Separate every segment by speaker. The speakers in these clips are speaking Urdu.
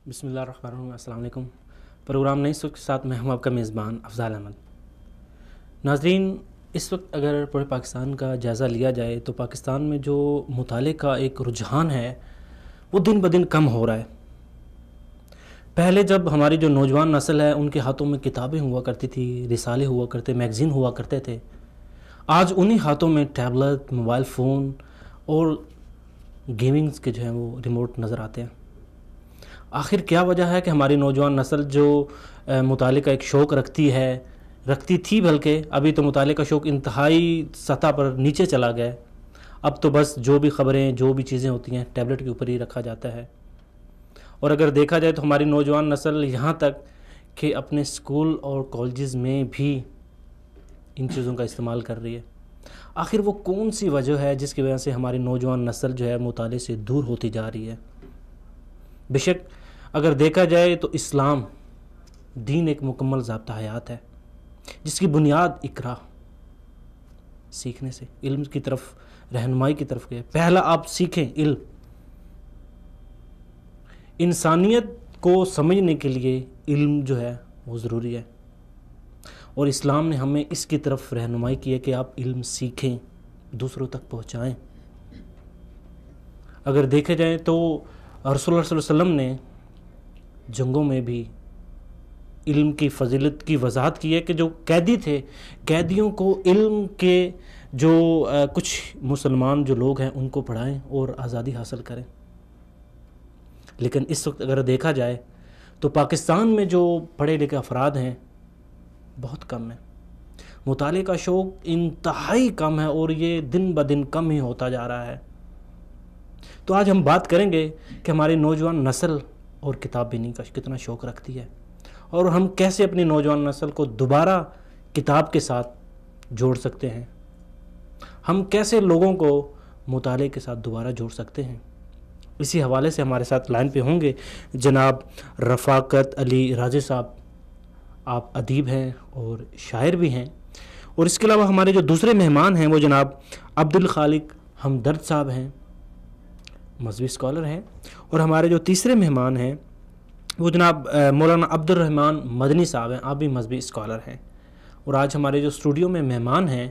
Speaker 1: بسم اللہ الرحمن الرحیم. السلام علیکم. پروگرام نئی سوچ کے ساتھ میں ہوں آپ کا میزبان افضال احمد. ناظرین، اس وقت اگر پورے پاکستان کا جائزہ لیا جائے تو پاکستان میں جو مطالعے کا ایک رجحان ہے وہ دن بدن کم ہو رہا ہے. پہلے جب ہماری جو نوجوان نسل ہے ان کے ہاتھوں میں کتابیں ہوا کرتی تھی، رسالے ہوا کرتے، میگزین ہوا کرتے تھے، آج انہی ہاتھوں میں ٹیبلٹ، موبائل فون اور گیمنگز کے جو ہیں وہ ریموٹ نظر آتے ہیں. آخر کیا وجہ ہے کہ ہماری نوجوان نسل جو مطالعے کا ایک شوق رکھتی تھی، بلکہ ابھی تو مطالعے کا شوق انتہائی سطح پر نیچے چلا گیا ہے. اب تو بس جو بھی خبریں، جو بھی چیزیں ہوتی ہیں ٹیبلٹ کے اوپر ہی رکھا جاتا ہے. اور اگر دیکھا جائے تو ہماری نوجوان نسل یہاں تک کہ اپنے اسکول اور کالجز میں بھی ان چیزوں کا استعمال کر رہی ہے. آخر وہ کون سی وجہ ہے جس کی وجہ سے ہماری نوجوان نسل جو ہے مطالعے سے دور ہوتی جا رہی ہے؟ بے شک اگر دیکھا جائے تو اسلام دین ایک مکمل ضابطہ حیات ہے جس کی بنیاد اقرا، سیکھنے سے، علم کی طرف، رہنمائی کی طرف گئے. پہلا آپ سیکھیں علم. انسانیت کو سمجھنے کے لیے علم جو ہے وہ ضروری ہے، اور اسلام نے ہمیں اس کی طرف رہنمائی کی ہے کہ آپ علم سیکھیں، دوسروں تک پہنچائیں. اگر دیکھے جائیں تو رسول اللہ صلی اللہ علیہ وسلم نے جنگوں میں بھی علم کی فضیلت کی وضاحت کی ہے کہ جو قیدی تھے، قیدیوں کو علم کے جو کچھ مسلمان جو لوگ ہیں ان کو پڑھائیں اور آزادی حاصل کریں. لیکن اس وقت اگر دیکھا جائے تو پاکستان میں جو پڑھے لکھے افراد ہیں بہت کم ہیں. مطالعے کا شوق انتہائی کم ہے اور یہ دن بدن کم ہی ہوتا جا رہا ہے. تو آج ہم بات کریں گے کہ ہماری نوجوان نسل اور کتاب بینی کا کتنا شوق رکھتی ہے، اور ہم کیسے اپنی نوجوان نسل کو دوبارہ کتاب کے ساتھ جوڑ سکتے ہیں، ہم کیسے لوگوں کو مطالعے کے ساتھ دوبارہ جوڑ سکتے ہیں. اسی حوالے سے ہمارے ساتھ لائن پہ ہوں گے جناب رفاقت علی راجے صاحب. آپ ادیب ہیں اور شاعر بھی ہیں، اور اس کے علاوہ ہمارے جو دوسرے مہمان ہیں وہ جناب عبدالخالق ہمدرد صاحب ہیں، مذہبی اسکالر ہیں. اور ہمارے جو تیسرے مہمان ہیں وہ جناب مولانا عبد الرحمن مدنی صاحب ہیں، آپ بھی مذہبی اسکالر ہیں. اور آج ہمارے جو اسٹوڈیو میں مہمان ہیں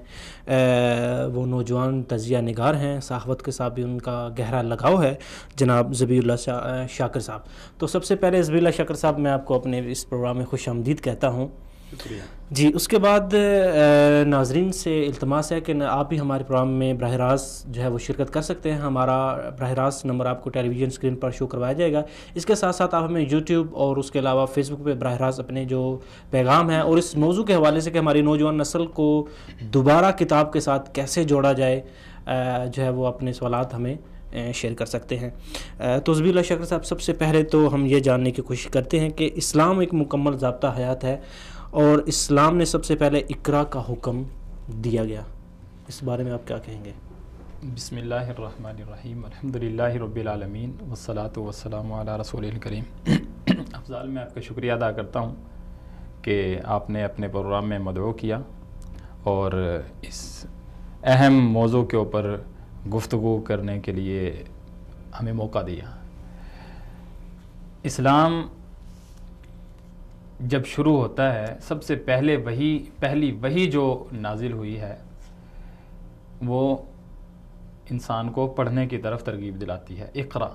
Speaker 1: وہ نوجوان تجزیہ نگار ہیں، صحافت کے ساتھ بھی ان کا گہرا لگاؤ ہے، جناب ذبیح اللہ شاکر صاحب. تو سب سے پہلے ذبیح اللہ شاکر صاحب، میں آپ کو اپنے اس پروگرام میں خوش آمدید کہتا ہوں.
Speaker 2: شکریہ
Speaker 1: جی. اس کے بعد ناظرین سے التماس ہے کہ آپ بھی ہمارے پروگرام میں براہ راست جو ہے وہ شرکت کر سکتے ہیں. ہمارا براہ راست نمبر آپ کو ٹیلی ویژن اسکرین پر شو کروایا جائے گا. اس کے ساتھ ساتھ آپ ہمیں یوٹیوب اور اس کے علاوہ فیس بک پہ براہ راست اپنے جو پیغام ہیں اور اس موضوع کے حوالے سے کہ ہماری نوجوان نسل کو دوبارہ کتاب کے ساتھ کیسے جوڑا جائے جو ہے وہ اپنے سوالات ہمیں شیئر کر سکتے ہیں. تو ذبیح اللہ شاکر صاحب، سب سے پہلے تو ہم یہ جاننے کی کوشش کرتے ہیں کہ اسلام ایک مکمل ضابطہ حیات ہے اور اسلام نے سب سے پہلے اقرا کا حکم دیا گیا. اس بارے میں آپ کیا کہیں گے؟
Speaker 2: بسم اللہ الرحمن الرحیم، الحمدللہ رب العالمین، والصلاة والسلام علی رسول الکریم. افضال، میں آپ کا شکریہ ادا کرتا ہوں کہ آپ نے اپنے پروگرام میں مدعو کیا اور اس اہم موضوع کے اوپر گفتگو کرنے کے لیے ہمیں موقع دیا. اسلام جب شروع ہوتا ہے، سب سے پہلی وحی جو نازل ہوئی ہے وہ انسان کو پڑھنے کی طرف ترغیب دلاتی ہے. اقرا،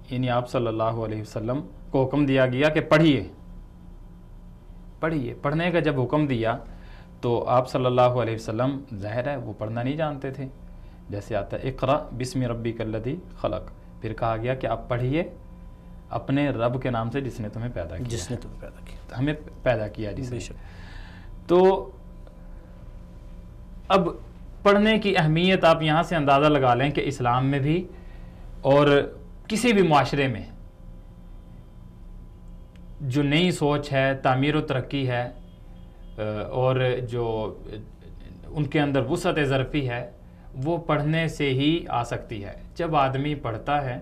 Speaker 2: یعنی آپ صلی اللہ علیہ وسلم کو حکم دیا گیا کہ پڑھیے. پڑھنے کا جب حکم دیا تو آپ صلی اللہ علیہ وسلم ظاہر ہے وہ پڑھنا نہیں جانتے تھے. جیسے آتا ہے اقرا بسم ربک الذی خلق، پھر کہا گیا کہ آپ پڑھیے اپنے رب کے نام سے جس نے تمہیں پیدا کیا، ہمیں پیدا کیا جس نے. تو اب پڑھنے کی اہمیت آپ یہاں سے اندازہ لگا لیں کہ اسلام میں بھی اور کسی بھی معاشرے میں جو نئی سوچ ہے، تعمیر و ترقی ہے اور جو ان کے اندر وسعت ظرفی ہے، وہ پڑھنے سے ہی آ سکتی ہے. جب آدمی پڑھتا ہے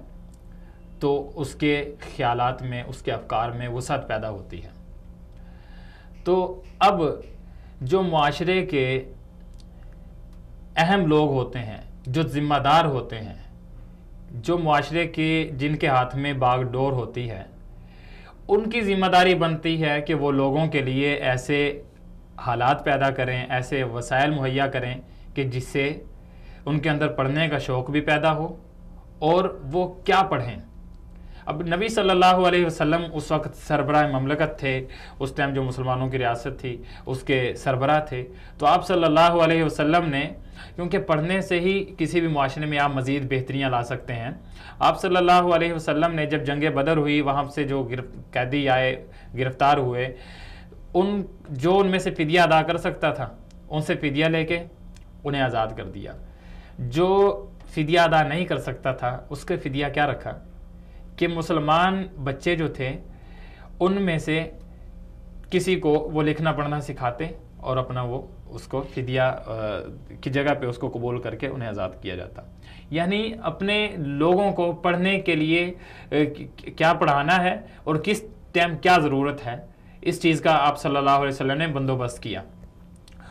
Speaker 2: تو اس کے خیالات میں، اس کے افکار میں وسعت پیدا ہوتی ہے. تو اب جو معاشرے کے اہم لوگ ہوتے ہیں، جو ذمہ دار ہوتے ہیں، جو معاشرے کے جن کے ہاتھ میں باغ ڈور ہوتی ہے، ان کی ذمہ داری بنتی ہے کہ وہ لوگوں کے لیے ایسے حالات پیدا کریں، ایسے وسائل مہیا کریں کہ جس سے ان کے اندر پڑھنے کا شوق بھی پیدا ہو اور وہ کیا پڑھیں۔ اب نبی صلی اللہ علیہ وسلم اس وقت سربراہ مملکت تھے، اس ٹائم جو مسلمانوں کی ریاست تھی اس کے سربراہ تھے، تو آپ صلی اللہ علیہ وسلم نے، کیونکہ پڑھنے سے ہی کسی بھی معاشرے میں آپ مزید بہتریاں لا سکتے ہیں، آپ صلی اللہ علیہ وسلم نے جب جنگ بدر ہوئی، وہاں سے جو قیدی آئے، گرفتار ہوئے، ان میں سے فدیہ ادا کر سکتا تھا ان سے فدیہ لے کے انہیں آزاد کر دیا، جو فدیہ ادا نہیں کر سکتا تھا اس کے فدیہ کیا رکھا کہ مسلمان بچے جو تھے ان میں سے کسی کو وہ لکھنا پڑھنا سکھاتے اور اپنا وہ اس کو فدیہ کی جگہ پہ اس کو قبول کر کے انہیں آزاد کیا جاتا۔ یعنی اپنے لوگوں کو پڑھنے کے لیے کیا پڑھانا ہے اور کس ٹائم کیا ضرورت ہے، اس چیز کا آپ صلی اللہ علیہ وسلم نے بندوبست کیا،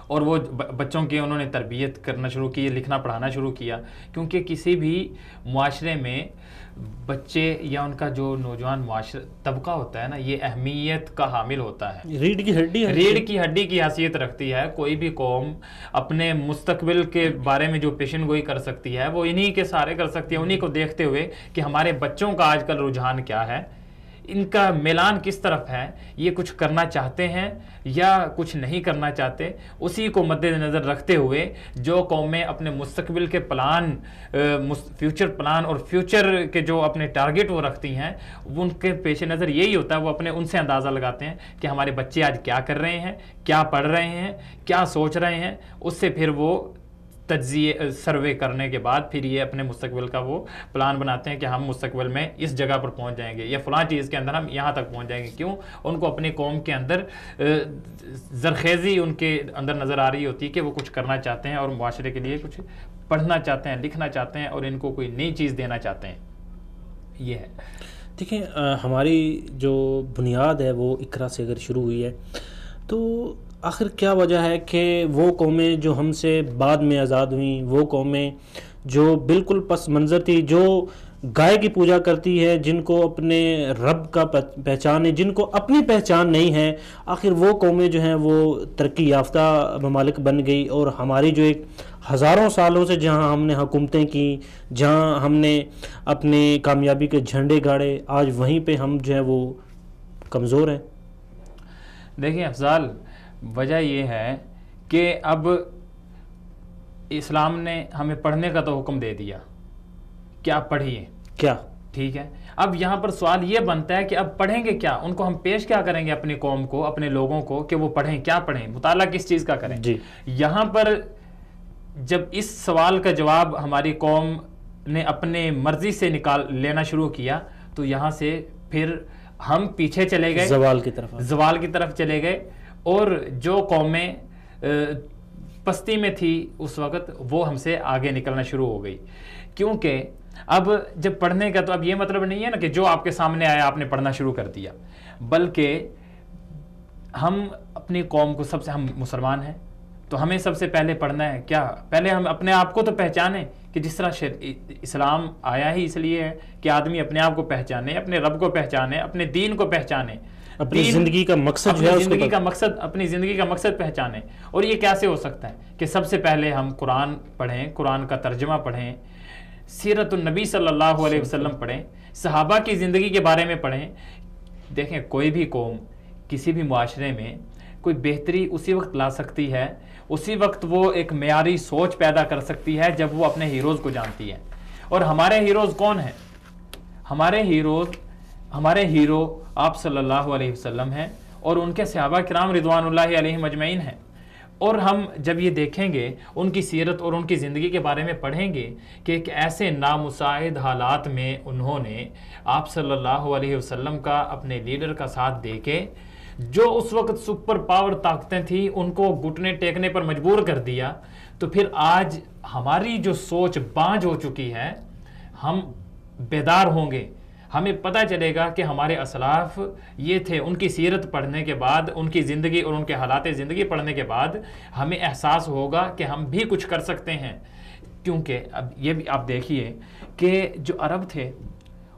Speaker 2: اور وہ بچوں کی انہوں نے تربیت کرنا شروع کی، لکھنا پڑھانا شروع کیا، کیونکہ کسی بھی معاشرے میں بچے یا ان کا جو نوجوان معاشرہ طبقہ ہوتا ہے نا، یہ اہمیت کا حامل ہوتا ہے، ریڑھ کی ہڈی کی حیثیت رکھتی ہے۔ کوئی بھی قوم اپنے مستقبل کے بارے میں جو پیشن گوئی کر سکتی ہے وہ انہی کے سارے کر سکتی ہے، انہی کو دیکھتے ہوئے کہ ہمارے بچوں کا آج کل رجحان کیا ہے، ان کا میلان کس طرف ہے، یہ کچھ کرنا چاہتے ہیں یا کچھ نہیں کرنا چاہتے، اسی کو مد نظر رکھتے ہوئے جو قومیں اپنے مستقبل کے پلان، فیوچر پلان اور فیوچر کے جو اپنے ٹارگٹ وہ رکھتی ہیں، ان کے پیش نظر یہی ہوتا ہے، وہ اپنے ان سے اندازہ لگاتے ہیں کہ ہمارے بچے آج کیا کر رہے ہیں، کیا پڑھ رہے ہیں، کیا سوچ رہے ہیں، اس سے پھر وہ تجزیے سروے کرنے کے بعد پھر یہ اپنے مستقبل کا وہ پلان بناتے ہیں کہ ہم مستقبل میں اس جگہ پر پہنچ جائیں گے یا فلاں چیز کے اندر ہم یہاں تک پہنچ جائیں گے۔ کیوں؟ ان کو اپنی قوم کے اندر زرخیزی ان کے اندر نظر آ رہی ہوتی ہے کہ وہ کچھ کرنا چاہتے ہیں اور معاشرے کے لیے کچھ پڑھنا چاہتے ہیں، لکھنا چاہتے ہیں اور ان کو کوئی نئی چیز دینا چاہتے ہیں۔ یہ ہے،
Speaker 1: دیکھیں ہماری جو بنیاد ہے وہ اقرا سے اگر شروع ہوئی ہے تو آخر کیا وجہ ہے کہ وہ قومیں جو ہم سے بعد میں آزاد ہوئیں، وہ قومیں جو بالکل پس منظر تھی، جو گائے کی پوجا کرتی ہے، جن کو اپنے رب کا پہچان ہے، جن کو اپنی پہچان نہیں ہے، آخر وہ قومیں جو ہیں وہ ترقی یافتہ ممالک بن گئی، اور ہماری جو ایک ہزاروں سالوں سے جہاں ہم نے حکومتیں کی، جہاں ہم نے اپنے کامیابی کے جھنڈے گاڑے، آج وہیں پہ ہم جو ہے وہ کمزور ہیں۔
Speaker 2: دیکھیں افضال، وجہ یہ ہے کہ اب اسلام نے ہمیں پڑھنے کا تو حکم دے دیا کہ آپ پڑھیے،
Speaker 1: کیا
Speaker 2: ٹھیک ہے، اب یہاں پر سوال یہ بنتا ہے کہ اب پڑھیں گے کیا، ان کو ہم پیش کیا کریں گے اپنی قوم کو، اپنے لوگوں کو کہ وہ پڑھیں، کیا پڑھیں، مطالعہ کس چیز کا کریں۔
Speaker 1: جی،
Speaker 2: یہاں پر جب اس سوال کا جواب ہماری قوم نے اپنے مرضی سے نکال لینا شروع کیا تو یہاں سے پھر ہم پیچھے چلے گئے، زوال کی طرف چلے گئے، اور جو قومیں پستی میں تھی اس وقت وہ ہم سے آگے نکلنا شروع ہو گئی۔ کیونکہ اب جب پڑھنے کا تو اب یہ مطلب نہیں ہے نا کہ جو آپ کے سامنے آیا آپ نے پڑھنا شروع کر دیا، بلکہ ہم اپنی قوم کو ہم مسلمان ہیں تو ہمیں سب سے پہلے پڑھنا ہے کیا، پہلے ہم اپنے آپ کو تو پہچانیں کہ جس طرح اسلام آیا ہی اس لیے ہے کہ آدمی اپنے آپ کو پہچانے، اپنے رب کو پہچانے، اپنے دین کو پہچانے،
Speaker 1: اپنی زندگی کا مقصد جو ہے
Speaker 2: اپنی زندگی کا مقصد پہچانے۔ اور یہ کیسے ہو سکتا ہے کہ سب سے پہلے ہم قرآن پڑھیں، قرآن کا ترجمہ پڑھیں، سیرت النبی صلی اللہ علیہ وسلم پڑھیں، صحابہ کی زندگی کے بارے میں پڑھیں۔ دیکھیں کوئی بھی قوم کسی بھی معاشرے میں کوئی بہتری اسی وقت لا سکتی ہے، اسی وقت وہ ایک معیاری سوچ پیدا کر سکتی ہے جب وہ اپنے ہیروز کو جانتی ہے۔ اور ہمارے ہیروز کون ہیں؟ ہمارے ہیرو آپ صلی اللہ علیہ وسلم ہیں اور ان کے صحابہ کرام رضوان اللہ علیہم اجمعین ہیں۔ اور ہم جب یہ دیکھیں گے ان کی سیرت اور ان کی زندگی کے بارے میں پڑھیں گے کہ ایک ایسے نامساعد حالات میں انہوں نے آپ صلی اللہ علیہ وسلم کا اپنے لیڈر کا ساتھ دے کے جو اس وقت سپر پاور طاقتیں تھیں ان کو گھٹنے ٹیکنے پر مجبور کر دیا، تو پھر آج ہماری جو سوچ بانجھ ہو چکی ہے، ہم بیدار ہوں گے، ہمیں پتہ چلے گا کہ ہمارے اسلاف یہ تھے۔ ان کی سیرت پڑھنے کے بعد، ان کی زندگی اور ان کے حالات زندگی پڑھنے کے بعد ہمیں احساس ہوگا کہ ہم بھی کچھ کر سکتے ہیں۔ کیونکہ اب یہ بھی آپ دیکھیے کہ جو عرب تھے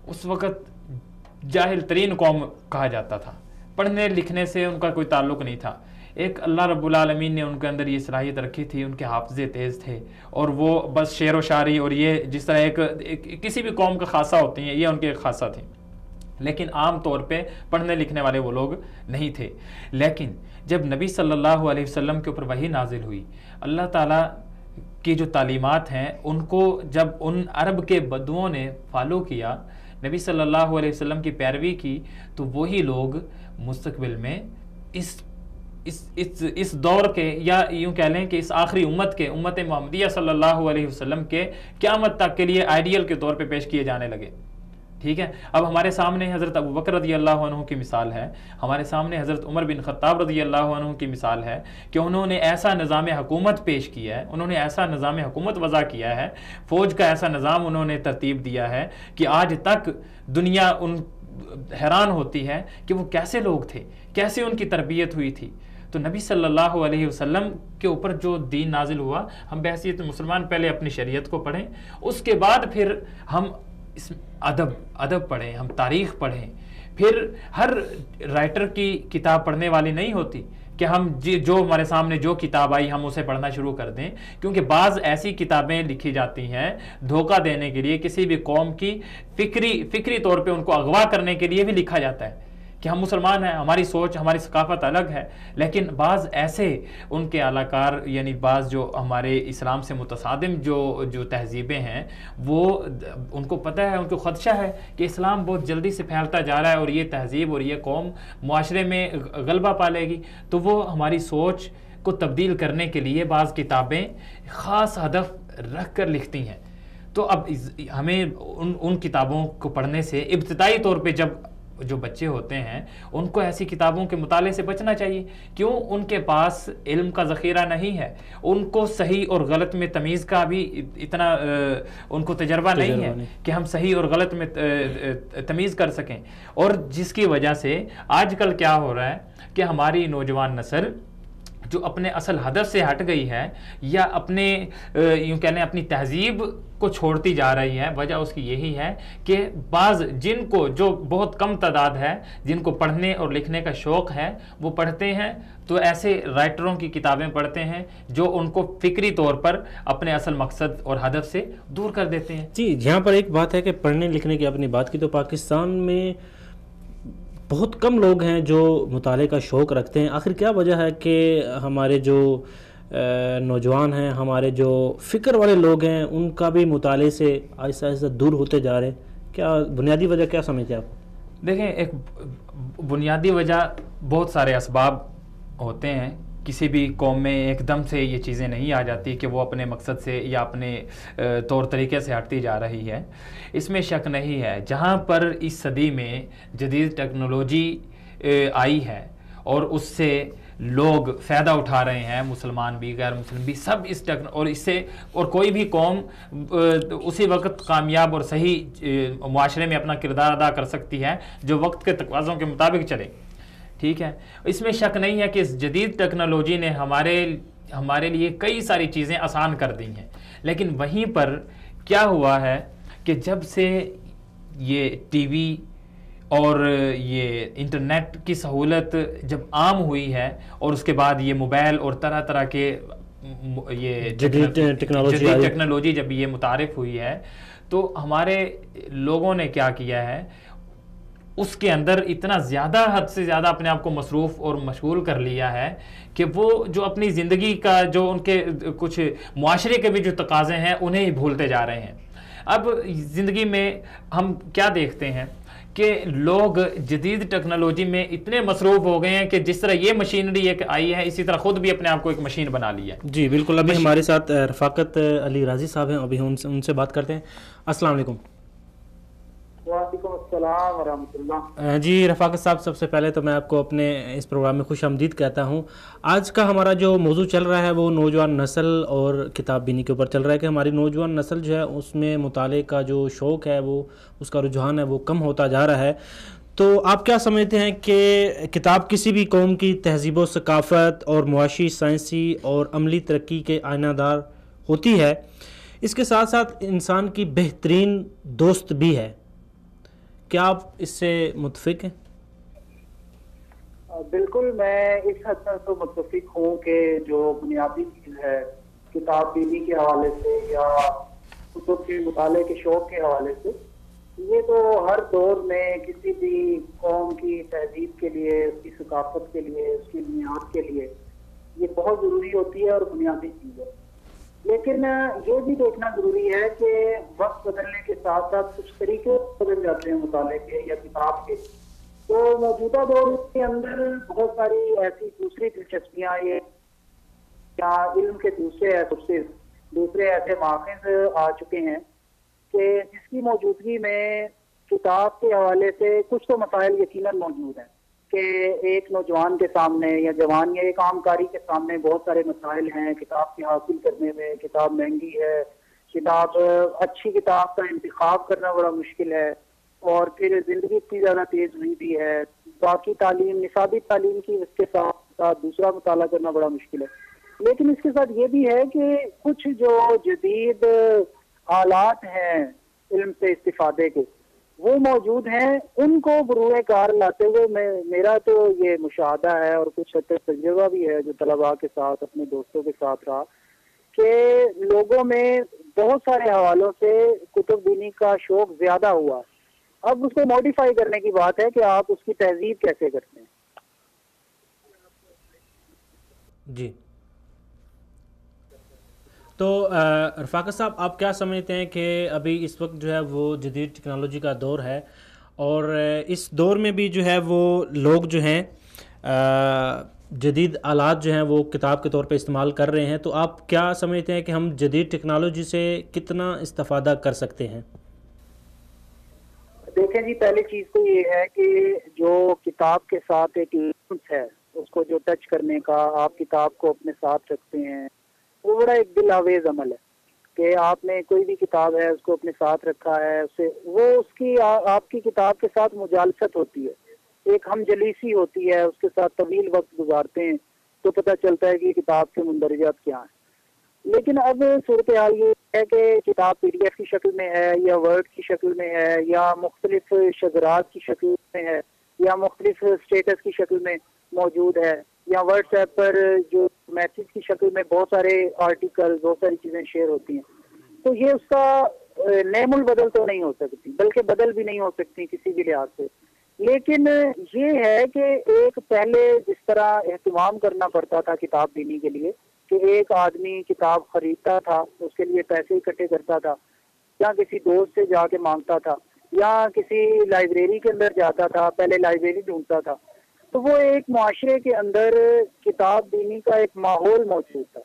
Speaker 2: اس وقت جاہل ترین قوم کہا جاتا تھا، پڑھنے لکھنے سے ان کا کوئی تعلق نہیں تھا۔ ایک اللہ رب العالمین نے ان کے اندر یہ صلاحیت رکھی تھی، ان کے حافظے تیز تھے، اور وہ بس شعر و شاعری اور یہ جس طرح ایک کسی بھی قوم کا خاصہ ہوتی ہیں، یہ ان کے ایک خاصہ تھی، لیکن عام طور پہ پڑھنے لکھنے والے وہ لوگ نہیں تھے۔ لیکن جب نبی صلی اللہ علیہ وسلم کے اوپر وحی نازل ہوئی، اللہ تعالیٰ کی جو تعلیمات ہیں ان کو جب ان عرب کے بدوؤں نے فالو کیا، نبی صلی اللہ علیہ وسلم کی پیروی کی، تو وہی لوگ مستقبل میں اس دور کے، یا یوں کہہ لیں کہ اس آخری امت کے، امت محمدیہ صلی اللہ علیہ وسلم کے قیامت تک کے لیے آئیڈیل کے طور پہ پیش کیے جانے لگے۔ ٹھیک ہے، اب ہمارے سامنے حضرت ابو بکر رضی اللہ عنہ کی مثال ہے، ہمارے سامنے حضرت عمر بن خطاب رضی اللہ عنہ کی مثال ہے کہ انہوں نے ایسا نظام حکومت پیش کیا ہے، انہوں نے ایسا نظام حکومت وضع کیا ہے، فوج کا ایسا نظام انہوں نے ترتیب دیا ہے کہ آج تک دنیا حیران ہوتی ہے کہ وہ کیسے لوگ تھے، کیسے ان کی تربیت ہوئی تھی۔ تو نبی صلی اللہ علیہ وسلم کے اوپر جو دین نازل ہوا، ہم بحیثیت مسلمان پہلے اپنی شریعت کو پڑھیں، اس کے بعد پھر ہم اس ادب پڑھیں، ہم تاریخ پڑھیں۔ پھر ہر رائٹر کی کتاب پڑھنے والی نہیں ہوتی کہ ہم جو ہمارے سامنے جو کتاب آئی ہم اسے پڑھنا شروع کر دیں، کیونکہ بعض ایسی کتابیں لکھی جاتی ہیں دھوکہ دینے کے لیے، کسی بھی قوم کی فکری طور پہ ان کو اغوا کرنے کے لیے بھی لکھا جاتا ہے کہ ہم مسلمان ہیں، ہماری سوچ ہماری ثقافت الگ ہے، لیکن بعض ایسے ان کے اعلی کار، یعنی بعض جو ہمارے اسلام سے متصادم جو تہذیبیں ہیں، وہ ان کو پتہ ہے، ان کو خدشہ ہے کہ اسلام بہت جلدی سے پھیلتا جا رہا ہے اور یہ تہذیب اور یہ قوم معاشرے میں غلبہ پا لے گی، تو وہ ہماری سوچ کو تبدیل کرنے کے لیے بعض کتابیں خاص ہدف رکھ کر لکھتی ہیں۔ تو اب ہمیں ان کتابوں کو پڑھنے سے ابتدائی طور پہ جو بچے ہوتے ہیں ان کو ایسی کتابوں کے مطالعے سے بچنا چاہیے۔ کیوں؟ ان کے پاس علم کا ذخیرہ نہیں ہے، ان کو صحیح اور غلط میں تمیز کا بھی اتنا ان کو تجربہ نہیں ہے کہ ہم صحیح اور غلط میں تمیز کر سکیں۔ اور جس کی وجہ سے آج کل کیا ہو رہا ہے کہ ہماری نوجوان نسل جو اپنے اصل ہدف سے ہٹ گئی ہے، یا اپنے یوں کہہ لیں اپنی تہذیب کو چھوڑتی جا رہی ہے، وجہ اس کی یہی ہے کہ بعض جن کو، جو بہت کم تعداد ہے جن کو پڑھنے اور لکھنے کا شوق ہے، وہ پڑھتے ہیں تو ایسے رائٹروں کی کتابیں پڑھتے ہیں جو ان کو فکری طور پر اپنے اصل مقصد اور ہدف سے دور کر دیتے ہیں۔
Speaker 1: جی، یہاں پر ایک بات ہے کہ پڑھنے لکھنے کی اپنی بات کی تو پاکستان میں بہت کم لوگ ہیں جو مطالعے کا شوق رکھتے ہیں۔ آخر کیا وجہ ہے کہ ہمارے جو نوجوان ہیں، ہمارے جو فکر والے لوگ ہیں، ان کا بھی مطالعے سے آہستہ آہستہ دور ہوتے جا رہے ہیں؟ کیا بنیادی وجہ کیا سمجھتے ہیں آپ؟
Speaker 2: دیکھیں، ایک بنیادی وجہ بہت سارے اسباب ہوتے ہیں، کسی بھی قوم میں ایک دم سے یہ چیزیں نہیں آ جاتی کہ وہ اپنے مقصد سے یا اپنے طور طریقے سے ہٹتی جا رہی ہے۔ اس میں شک نہیں ہے، جہاں پر اس صدی میں جدید ٹیکنالوجی آئی ہے اور اس سے لوگ فائدہ اٹھا رہے ہیں، مسلمان بھی غیر مسلم بھی، سب اور اس سے، اور کوئی بھی قوم اسی وقت کامیاب اور صحیح معاشرے میں اپنا کردار ادا کر سکتی ہے جو وقت کے تقاضوں کے مطابق چلے۔ ٹھیک ہے، اس میں شک نہیں ہے کہ اس جدید ٹیکنالوجی نے ہمارے لیے کئی ساری چیزیں آسان کر دی ہیں، لیکن وہیں پر کیا ہوا ہے کہ جب سے یہ ٹی وی اور یہ انٹرنیٹ کی سہولت جب عام ہوئی ہے، اور اس کے بعد یہ موبائل اور طرح طرح کے یہ جدید ٹیکنالوجی جب یہ متعارف ہوئی ہے، تو ہمارے لوگوں نے کیا کیا ہے، اس کے اندر اتنا زیادہ، حد سے زیادہ اپنے آپ کو مصروف اور مشغول کر لیا ہے کہ وہ جو اپنی زندگی کا جو ان کے کچھ معاشرے کے بھی جو تقاضے ہیں انہیں ہی بھولتے جا رہے ہیں۔ اب زندگی میں ہم کیا دیکھتے ہیں کہ لوگ جدید ٹیکنالوجی میں اتنے مصروف ہو گئے ہیں کہ جس طرح یہ مشینری ایک آئی ہے، اسی طرح خود بھی اپنے آپ کو ایک مشین بنا لی ہے۔
Speaker 1: جی بالکل، ابھی ہمارے ساتھ رفاقت علی رازی صاحب ہیں، ابھی ان سے بات کرتے ہیں۔ السلام علیکم۔
Speaker 3: وعلیکم السلام ورحمۃ اللہ۔
Speaker 1: جی رفاقت صاحب، سب سے پہلے تو میں آپ کو اپنے اس پروگرام میں خوش آمدید کہتا ہوں۔ آج کا ہمارا جو موضوع چل رہا ہے وہ نوجوان نسل اور کتاب بینی کے اوپر چل رہا ہے کہ ہماری نوجوان نسل جو ہے اس میں مطالعے کا جو شوق ہے، وہ اس کا رجحان ہے وہ کم ہوتا جا رہا ہے۔ تو آپ کیا سمجھتے ہیں کہ کتاب کسی بھی قوم کی تہذیب و ثقافت اور معاشی، سائنسی اور عملی ترقی کے آئینہ دار ہوتی ہے، اس کے ساتھ ساتھ انسان کی بہترین دوست بھی ہے، کیا آپ اس سے متفق ہیں؟
Speaker 3: بالکل، میں اس حد تک تو متفق ہوں کہ جو بنیادی چیز ہے کتاب بینی کے حوالے سے یا کتب کے مطالعے کے شوق کے حوالے سے، یہ تو ہر دور میں کسی بھی قوم کی تہذیب کے لیے، اس کی ثقافت کے لیے، اس کی بنیاد کے لیے یہ بہت ضروری ہوتی ہے اور بنیادی چیز ہے. لیکن یہ بھی دیکھنا ضروری ہے کہ وقت بدلنے کے ساتھ ساتھ کچھ طریقے بدل جاتے ہیں مطالعے کے یا کتاب کے. تو موجودہ دور کے اندر بہت ساری ایسی دوسری دلچسپیاں یا علم کے دوسرے ایسے ماخذ آ چکے ہیں کہ جس کی موجودگی میں کتاب کے حوالے سے کچھ تو مسائل یقیناً موجود ہیں کہ ایک نوجوان کے سامنے یا جوان یا ایک عام قاری کے سامنے بہت سارے مسائل ہیں کتاب کی حاصل کرنے میں. کتاب مہنگی ہے، کتاب اچھی کتاب کا انتخاب کرنا بڑا مشکل ہے، اور پھر زندگی اتنی زیادہ تیز ہوئی بھی ہے، باقی تعلیم، نصابی تعلیم کی اس کے ساتھ ساتھ دوسرا مطالعہ کرنا بڑا مشکل ہے. لیکن اس کے ساتھ یہ بھی ہے کہ کچھ جو جدید آلات ہیں علم سے استفادے کے وہ موجود ہیں، ان کو بروئے کار لاتے ہوئے میرا تو یہ مشاہدہ ہے اور کچھ حد تک تجربہ بھی ہے جو طلباء کے ساتھ اپنے دوستوں کے ساتھ رہا کہ لوگوں میں بہت سارے حوالوں سے کتب بینی کا شوق زیادہ ہوا. اب اس کو موڈیفائی کرنے کی بات ہے کہ آپ اس کی تہذیب کیسے کرتے ہیں.
Speaker 1: جی، تو رفاقت صاحب آپ کیا سمجھتے ہیں کہ ابھی اس وقت جو ہے وہ جدید ٹیکنالوجی کا دور ہے اور اس دور میں بھی جو ہے وہ لوگ جو ہیں جدید آلات جو ہیں وہ کتاب کے طور پہ استعمال کر رہے ہیں، تو آپ کیا سمجھتے ہیں کہ ہم جدید ٹیکنالوجی سے کتنا استفادہ کر سکتے ہیں؟
Speaker 3: دیکھیں جی، پہلی چیز تو یہ ہے کہ جو کتاب کے ساتھ ایک لمس ہے اس کو جو ٹچ کرنے کا آپ کتاب کو اپنے ساتھ رکھتے ہیں، وہ بڑا ایک دل آویز عمل ہے کہ آپ نے کوئی بھی کتاب ہے اس کو اپنے ساتھ رکھا ہے، اس کی آپ کی کتاب کے ساتھ مجالست ہوتی ہے، ایک ہم جلیسی ہوتی ہے، اس کے ساتھ طویل وقت گزارتے ہیں تو پتہ چلتا ہے کہ کتاب کے مندرجات کیا ہیں. لیکن اب صورتحال یہ ہے کہ کتاب پی ڈی ایف کی شکل میں ہے یا ورڈ کی شکل میں ہے یا مختلف شجرات کی شکل میں ہے یا مختلف اسٹیٹس کی شکل میں موجود ہے یا واٹس ایپ پر جو میسج کی شکل میں بہت سارے آرٹیکل، بہت ساری چیزیں شیئر ہوتی ہیں. تو یہ اس کا نعم البدل تو نہیں ہو سکتی، بلکہ بدل بھی نہیں ہو سکتی کسی بھی لحاظ سے. لیکن یہ ہے کہ ایک پہلے جس طرح اہتمام کرنا پڑتا تھا کتاب بینی کے لیے کہ ایک آدمی کتاب خریدتا تھا، اس کے لیے پیسے اکٹھے کرتا تھا یا کسی دوست سے جا کے مانگتا تھا یا کسی لائبریری کے اندر جاتا تھا، پہلے لائبریری ڈھونڈتا تھا، تو وہ ایک معاشرے کے اندر کتاب بینی کا ایک ماحول موجود تھا.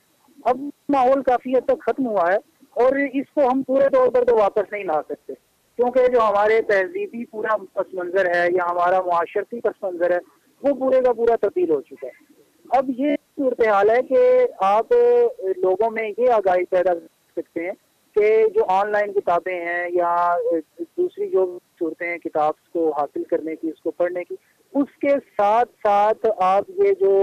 Speaker 3: اب ماحول کافی حد تک ختم ہوا ہے اور اس کو ہم پورے طور پر تو واپس نہیں لا سکتے کیونکہ جو ہمارے تہذیبی پورا پس منظر ہے یا ہمارا معاشرتی پس منظر ہے وہ پورے کا پورا تبدیل ہو چکا ہے. اب یہ صورتحال ہے کہ آپ لوگوں میں یہ آگاہی پیدا کر سکتے ہیں کہ جو آن لائن کتابیں ہیں یا دوسری جو صورتیں ہیں کتاب کو حاصل کرنے کی، اس کو پڑھنے کی، اس کے ساتھ ساتھ آپ یہ جو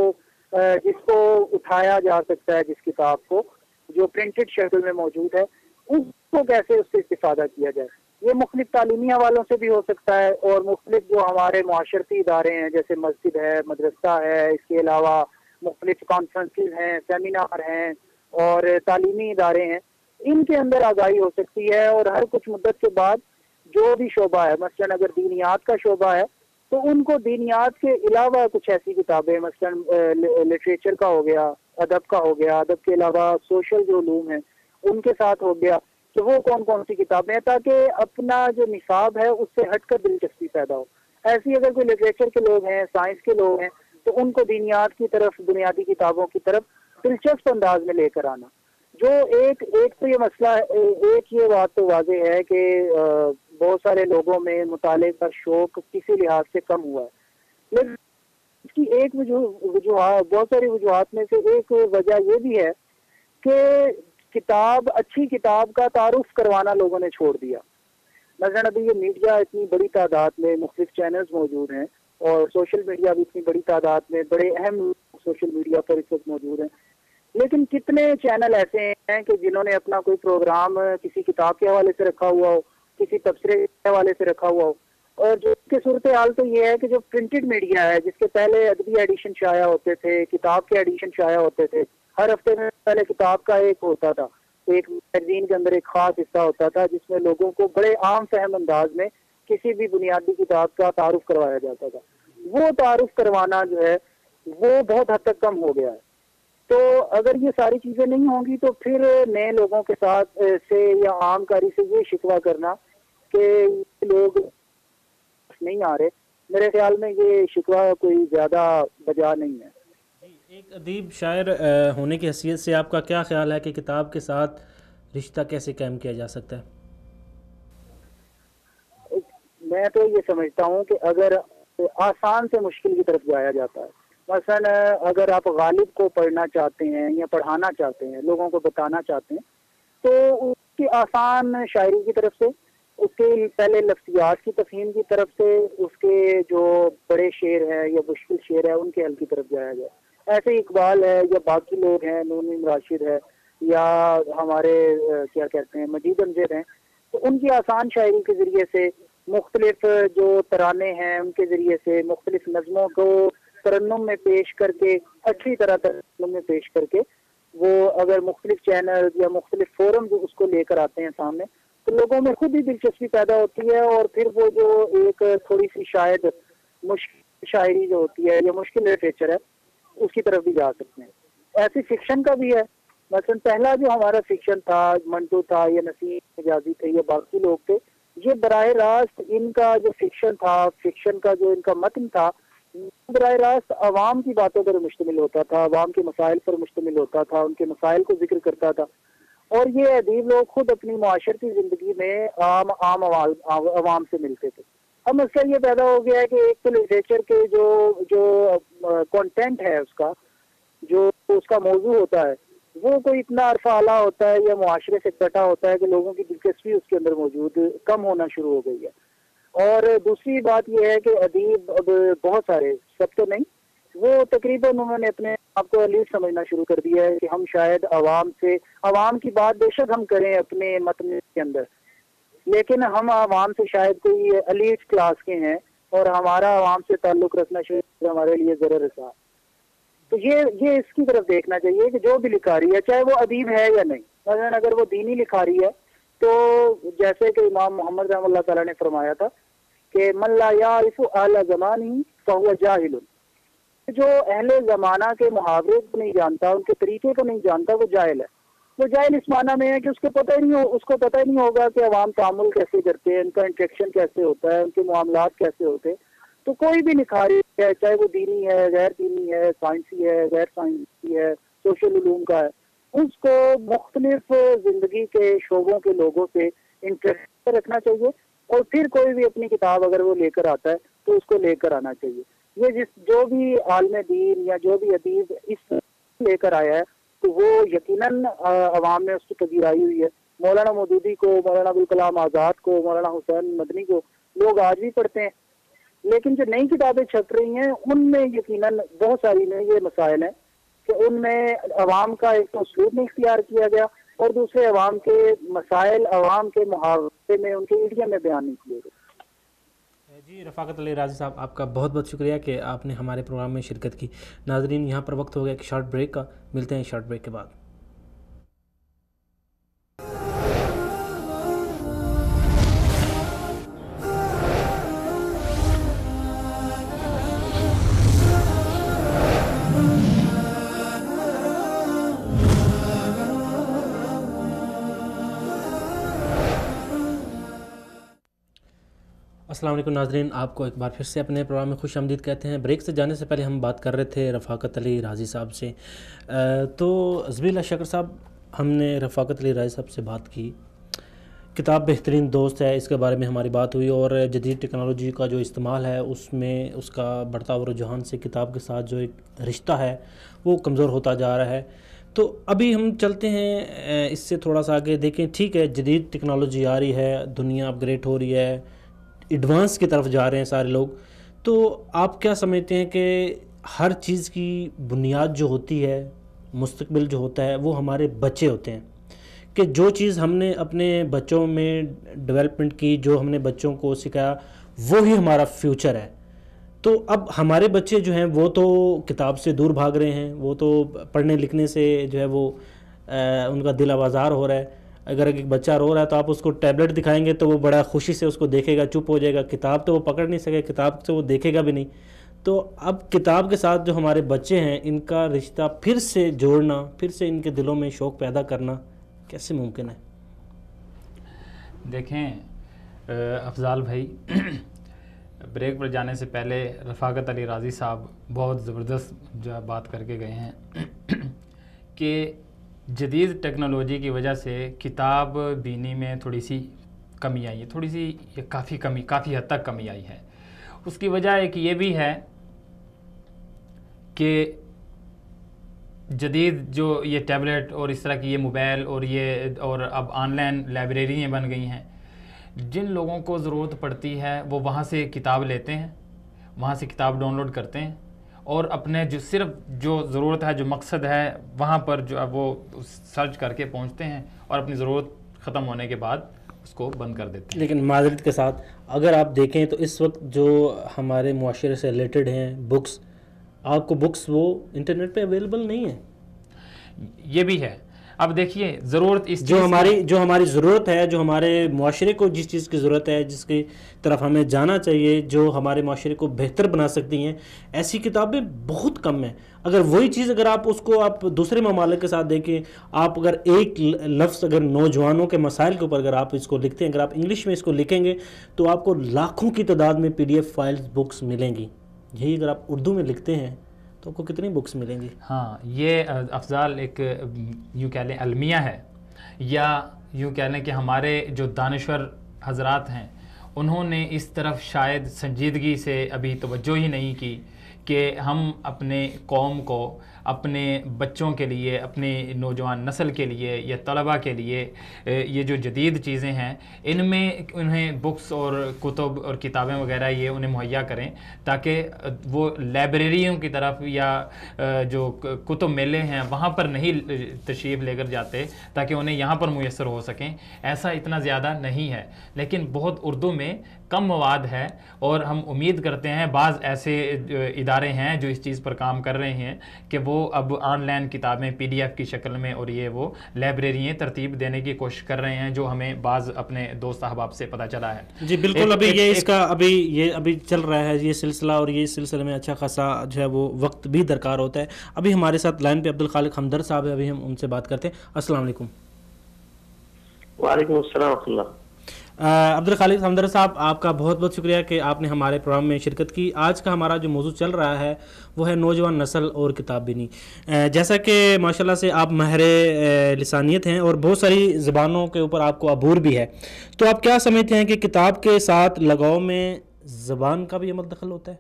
Speaker 3: جس کو اٹھایا جا سکتا ہے، جس کتاب کو جو پرنٹڈ شکل میں موجود ہے، اس کو کیسے اس سے استفادہ کیا جائے. یہ مختلف تعلیمی حوالوں سے بھی ہو سکتا ہے اور مختلف جو ہمارے معاشرتی ادارے ہیں جیسے مسجد ہے، مدرسہ ہے، اس کے علاوہ مختلف کانفرنسز ہیں، سیمینار ہیں اور تعلیمی ادارے ہیں، ان کے اندر آگاہی ہو سکتی ہے. اور ہر کچھ مدت کے بعد جو بھی شعبہ ہے، مثلا اگر دینیات کا شعبہ ہے تو ان کو دینیات کے علاوہ کچھ ایسی کتابیں، مثلا لٹریچر کا ہو گیا، ادب کا ہو گیا، ادب کے علاوہ سوشل جو علوم ہیں ان کے ساتھ ہو گیا کہ وہ کون کون سی کتابیں ہیں تاکہ اپنا جو نصاب ہے اس سے ہٹ کر دلچسپی پیدا ہو. ایسی اگر کوئی لٹریچر کے لوگ ہیں، سائنس کے لوگ ہیں، تو ان کو دینیات کی طرف، بنیادی کتابوں کی طرف دلچسپ انداز میں لے کر آنا. جو ایک تو یہ مسئلہ ہے، ایک یہ بات تو واضح ہے کہ بہت سارے لوگوں میں مطالعے کا شوق کسی لحاظ سے کم ہوا ہے. لیکن اس کی ایک وجوہات، بہت ساری وجوہات میں سے ایک وجہ یہ بھی ہے کہ اچھی کتاب کا تعارف کروانا لوگوں نے چھوڑ دیا. مثلا ابھی یہ میڈیا اتنی بڑی تعداد میں، مختلف چینلز موجود ہیں اور سوشل میڈیا بھی اتنی بڑی تعداد میں، بڑے اہم سوشل میڈیا پر اس وقت موجود ہیں. لیکن کتنے چینل ایسے ہیں کہ جنہوں نے اپنا کوئی پروگرام کسی کتاب کے حوالے سے رکھا ہوا ہو، کسی تبصرے کے حوالے سے رکھا ہوا ہو، اور جو کہ صورتحال تو یہ ہے کہ جو پرنٹڈ میڈیا ہے، جس کے پہلے ادبی ایڈیشن شائع ہوتے تھے، کتاب کے ایڈیشن شائع ہوتے تھے، ہر ہفتے میں پہلے کتاب کا ایک ہوتا تھا، ایک میگزین کے اندر ایک خاص حصہ ہوتا تھا جس میں لوگوں کو بڑے عام فہم انداز میں کسی بھی بنیادی کتاب کا تعارف کروایا جاتا تھا. وہ تعارف کروانا جو ہے وہ بہت حد تک کم ہو گیا ہے. تو اگر یہ ساری چیزیں نہیں ہوں گی تو پھر نئے لوگوں کے ساتھ سے یا عام کاری سے یہ شکوہ کرنا کہ لوگ نہیں آ رہے، میرے خیال میں یہ شکوہ کوئی زیادہ بجا نہیں ہے.
Speaker 1: ایک ادیب شاعر ہونے کی حیثیت سے آپ کا کیا خیال ہے کہ کتاب کے ساتھ رشتہ کیسے قائم کیا جا سکتا ہے؟
Speaker 3: میں تو یہ سمجھتا ہوں کہ اگر آسان سے مشکل کی طرف جایا جاتا ہے، مثلا اگر آپ غالب کو پڑھنا چاہتے ہیں یا پڑھانا چاہتے ہیں، لوگوں کو بتانا چاہتے ہیں، تو اس کی آسان شاعری کی طرف سے، اس کے پہلے لفظیات کی تفہیم کی طرف سے، اس کے جو بڑے شعر ہیں یا مشکل شعر ہے ان کے حل کی طرف جایا جائے. ایسے اقبال ہے یا باقی لوگ ہیں، نون راشد ہے یا ہمارے کیا کہتے ہیں مجید امجد ہیں، تو ان کی آسان شاعری کے ذریعے سے، مختلف جو ترانے ہیں ان کے ذریعے سے، مختلف نظموں کو ترنم میں پیش کر کے، اچھی طرح ترنم میں پیش کر کے، وہ اگر مختلف چینل یا مختلف فورم جو اس کو لے کر آتے ہیں سامنے، تو لوگوں میں خود ہی دلچسپی پیدا ہوتی ہے اور پھر وہ جو ایک تھوڑی سی شاید مشکل شاعری جو ہوتی ہے یا مشکل لٹریچر ہے اس کی طرف بھی جا سکتے ہیں. ایسی فکشن کا بھی ہے، مثلا پہلا جو ہمارا فکشن تھا، منٹو تھا یا نسیم حجازی تھے یا باقی لوگ تھے، یہ براہ راست ان کا جو فکشن تھا، فکشن کا جو ان کا متن تھا، براہ راست عوام کی باتوں پر مشتمل ہوتا تھا، عوام کے مسائل پر مشتمل ہوتا تھا، ان کے مسائل کو ذکر کرتا تھا. اور یہ ادیب لوگ خود اپنی معاشرتی زندگی میں عام عوام سے ملتے تھے. اب مسئلہ یہ پیدا ہو گیا ہے کہ ایک تو لٹریچر کے جو کانٹینٹ ہے، اس کا جو اس کا موضوع ہوتا ہے وہ کوئی اتنا عرف اعلیٰ ہوتا ہے یا معاشرے سے کٹا ہوتا ہے کہ لوگوں کی دلچسپی اس کے اندر موجود کم ہونا شروع ہو گئی ہے. اور دوسری بات یہ ہے کہ ادیب اب بہت سارے، سب تو نہیں، وہ تقریباً انہوں نے اپنے آپ کو ایلیٹ سمجھنا شروع کر دیا ہے کہ ہم شاید عوام کی بات بے شک ہم کریں اپنے متن کے اندر، لیکن ہم عوام سے شاید کوئی ایلیٹ کلاس کے ہیں اور ہمارا عوام سے تعلق رکھنا شاید ہمارے لیے ضرر رسا. تو یہ اس کی طرف دیکھنا چاہیے کہ جو بھی لکھا رہی ہے چاہے وہ ادیب ہے یا نہیں، مثلا اگر وہ دینی لکھا رہی ہے تو جیسے کہ امام محمد رحمۃ اللہ تعالیٰ نے فرمایا تھا کہ من لا یعرف اہل زمانہ فہو جاہل، جو اہل زمانہ کے محاورے کو نہیں جانتا، ان کے طریقے کو نہیں جانتا، وہ جاہل ہے. وہ جاہل اس معنی میں ہے کہ اس کو پتہ ہی نہیں ہوگا کہ عوام تعامل کیسے کرتے ہیں، ان کا انٹریکشن کیسے ہوتا ہے، ان کے معاملات کیسے ہوتے ہیں. تو کوئی بھی لکھاری ہے، چاہے وہ دینی ہے، غیر دینی ہے، سائنسی ہے، غیر سائنسی ہے، سوشل علوم کا ہے، اس کو مختلف زندگی کے شعبوں کے لوگوں سے انٹریکٹ رکھنا چاہیے. اور پھر کوئی بھی اپنی کتاب اگر وہ لے کر آتا ہے تو اس کو لے کر آنا چاہیے. یہ جو بھی عالم دین یا جو بھی ادیب اس لے کر آیا ہے تو وہ یقیناً عوام میں اس کی پذیرائی ہوئی ہے. مولانا مودودی کو، مولانا ابوالکلام آزاد کو، مولانا حسین مدنی کو لوگ آج بھی پڑھتے ہیں، لیکن جو نئی کتابیں چھپ رہی ہیں ان میں یقیناً بہت ساری میں یہ مسائل ہیں کہ ان میں عوام کا ایک تو اسلوب نہیں اختیار کیا گیا اور دوسرے عوام کے مسائل عوام کے محاورے میں، ان کے ایڈیم میں بیان نہیں کیے گئے.
Speaker 1: جی رفاقت علی راضی صاحب، آپ کا بہت بہت شکریہ کہ آپ نے ہمارے پروگرام میں شرکت کی. ناظرین، یہاں پر وقت ہو گیا ایک شارٹ بریک کا، ملتے ہیں شارٹ بریک کے بعد. السلام علیکم ناظرین، آپ کو ایک بار پھر سے اپنے پروگرام میں خوش آمدید کہتے ہیں. بریک سے جانے سے پہلے ہم بات کر رہے تھے رفاقت علی راضی صاحب سے. تو ذبیح اللہ شکر صاحب، ہم نے رفاقت علی راضی صاحب سے بات کی. کتاب بہترین دوست ہے، اس کے بارے میں ہماری بات ہوئی، اور جدید ٹیکنالوجی کا جو استعمال ہے اس میں اس کا بڑھتا ہوا رجحان سے کتاب کے ساتھ جو ایک رشتہ ہے وہ کمزور ہوتا جا رہا ہے. تو ابھی ہم چلتے ہیں اس سے تھوڑا سا آگے. دیکھیں، ٹھیک ہے، جدید ٹیکنالوجی آ رہی ہے، دنیا اپ گریڈ ہو رہی ہے، ایڈوانس کی طرف جا رہے ہیں سارے لوگ. تو آپ کیا سمجھتے ہیں کہ ہر چیز کی بنیاد جو ہوتی ہے، مستقبل جو ہوتا ہے، وہ ہمارے بچے ہوتے ہیں؟ کہ جو چیز ہم نے اپنے بچوں میں ڈیولپمنٹ کی، جو ہم نے بچوں کو سکھایا، وہی ہمارا فیوچر ہے. تو اب ہمارے بچے جو ہیں وہ تو کتاب سے دور بھاگ رہے ہیں, وہ تو پڑھنے لکھنے سے جو ہے وہ ان کا دل آوازار ہو رہا ہے. اگر ایک بچہ رو رہا ہے تو آپ اس کو ٹیبلٹ دکھائیں گے تو وہ بڑا خوشی سے اس کو دیکھے گا, چپ ہو جائے گا. کتاب تو وہ پکڑ نہیں سکے, کتاب سے وہ دیکھے گا بھی نہیں. تو اب کتاب کے ساتھ جو ہمارے بچے ہیں ان کا رشتہ پھر سے جوڑنا, پھر سے ان کے دلوں میں شوق پیدا کرنا کیسے ممکن ہے؟
Speaker 2: دیکھیں افضال بھائی, بریک پر جانے سے پہلے رفاقت علی رازی صاحب بہت زبردست جو بات کر کے گئے ہیں کہ جدید ٹیکنالوجی کی وجہ سے کتاب بینی میں تھوڑی سی کمی آئی ہے, تھوڑی سی کافی حد تک کمی آئی ہے. اس کی وجہ ایک یہ بھی ہے کہ جدید جو یہ ٹیبلٹ اور اس طرح کی یہ موبائل اور اب آن لائن لائبریریاں بن گئی ہیں, جن لوگوں کو ضرورت پڑتی ہے وہ وہاں سے کتاب لیتے ہیں, وہاں سے کتاب ڈاؤن لوڈ کرتے ہیں اور اپنے جو ضرورت ہے, جو مقصد ہے, وہاں پر جو ہے وہ سرچ کر کے پہنچتے ہیں اور اپنی ضرورت ختم ہونے کے بعد اس کو بند کر دیتے ہیں.
Speaker 1: لیکن معذرت کے ساتھ اگر آپ دیکھیں تو اس وقت جو ہمارے معاشرے سے ریلیٹڈ ہیں بکس, آپ کو بکس وہ انٹرنیٹ پہ اویلیبل نہیں ہیں.
Speaker 2: یہ بھی ہے. اب دیکھیے ضرورت اس
Speaker 1: جو ہماری ضرورت ہے, جو ہمارے معاشرے کو جس چیز کی ضرورت ہے, جس کی طرف ہمیں جانا چاہیے, جو ہمارے معاشرے کو بہتر بنا سکتی ہیں, ایسی کتابیں بہت کم ہیں. اگر وہی چیز اگر آپ اس کو آپ دوسرے ممالک کے ساتھ دیکھیں, آپ اگر ایک لفظ اگر نوجوانوں کے مسائل کے اوپر اگر آپ اس کو لکھتے ہیں, اگر آپ انگلش میں اس کو لکھیں گے تو آپ کو لاکھوں کی تعداد میں PDF فائلز بکس ملیں گی. یہی اگر آپ اردو میں لکھتے ہیں تو آپ کو کتنی بکس ملیں گی؟
Speaker 2: ہاں, یہ افضال ایک یوں کہہ لیں المیہ ہے, یا یوں کہہ لیں کہ ہمارے جو دانشور حضرات ہیں انہوں نے اس طرف شاید سنجیدگی سے ابھی توجہ ہی نہیں کی کہ ہم اپنے قوم کو, اپنے بچوں کے لیے, اپنے نوجوان نسل کے لیے یا طلباء کے لیے یہ جو جدید چیزیں ہیں ان میں انہیں بکس اور کتب اور کتابیں وغیرہ یہ انہیں مہیا کریں, تاکہ وہ لائبریریوں کی طرف یا جو کتب میلے ہیں وہاں پر نہیں تشریف لے کر جاتے, تاکہ انہیں یہاں پر میسر ہو سکیں. ایسا اتنا زیادہ نہیں ہے, لیکن بہت اردو میں کم مواد ہے, اور ہم امید کرتے ہیں بعض ایسے ادارے ہیں جو اس چیز پر کام کر رہے ہیں کہ وہ اب آن لائن کتابیں PDF کی شکل میں اور وہ لائبریریاں ترتیب دینے کی کوشش کر رہے ہیں, جو ہمیں بعض اپنے دوست احباب سے پتہ چلا ہے.
Speaker 1: جی بالکل. ابھی یہ اس کا ابھی چل رہا ہے یہ سلسلہ, اور یہ سلسلے میں اچھا خاصا جو ہے وہ وقت بھی درکار ہوتا ہے. ابھی ہمارے ساتھ لائن پہ عبدالخالق ہمدرد صاحب ہے, ابھی ہم ان سے بات کرتے ہیں. السلام علیکم.
Speaker 4: وعلیکم السلام ورحمۃ اللہ.
Speaker 1: عبدالخالق ہمدرد صاحب, آپ کا بہت بہت شکریہ کہ آپ نے ہمارے پروگرام میں شرکت کی. آج کا ہمارا جو موضوع چل رہا ہے وہ ہے نوجوان نسل اور کتاب بینی. جیسا کہ ماشاءاللہ سے آپ ماہر لسانیت ہیں اور بہت ساری زبانوں کے اوپر آپ کو عبور بھی ہے, تو آپ کیا سمجھتے ہیں کہ کتاب کے ساتھ لگاؤ میں زبان کا بھی عمل دخل ہوتا ہے؟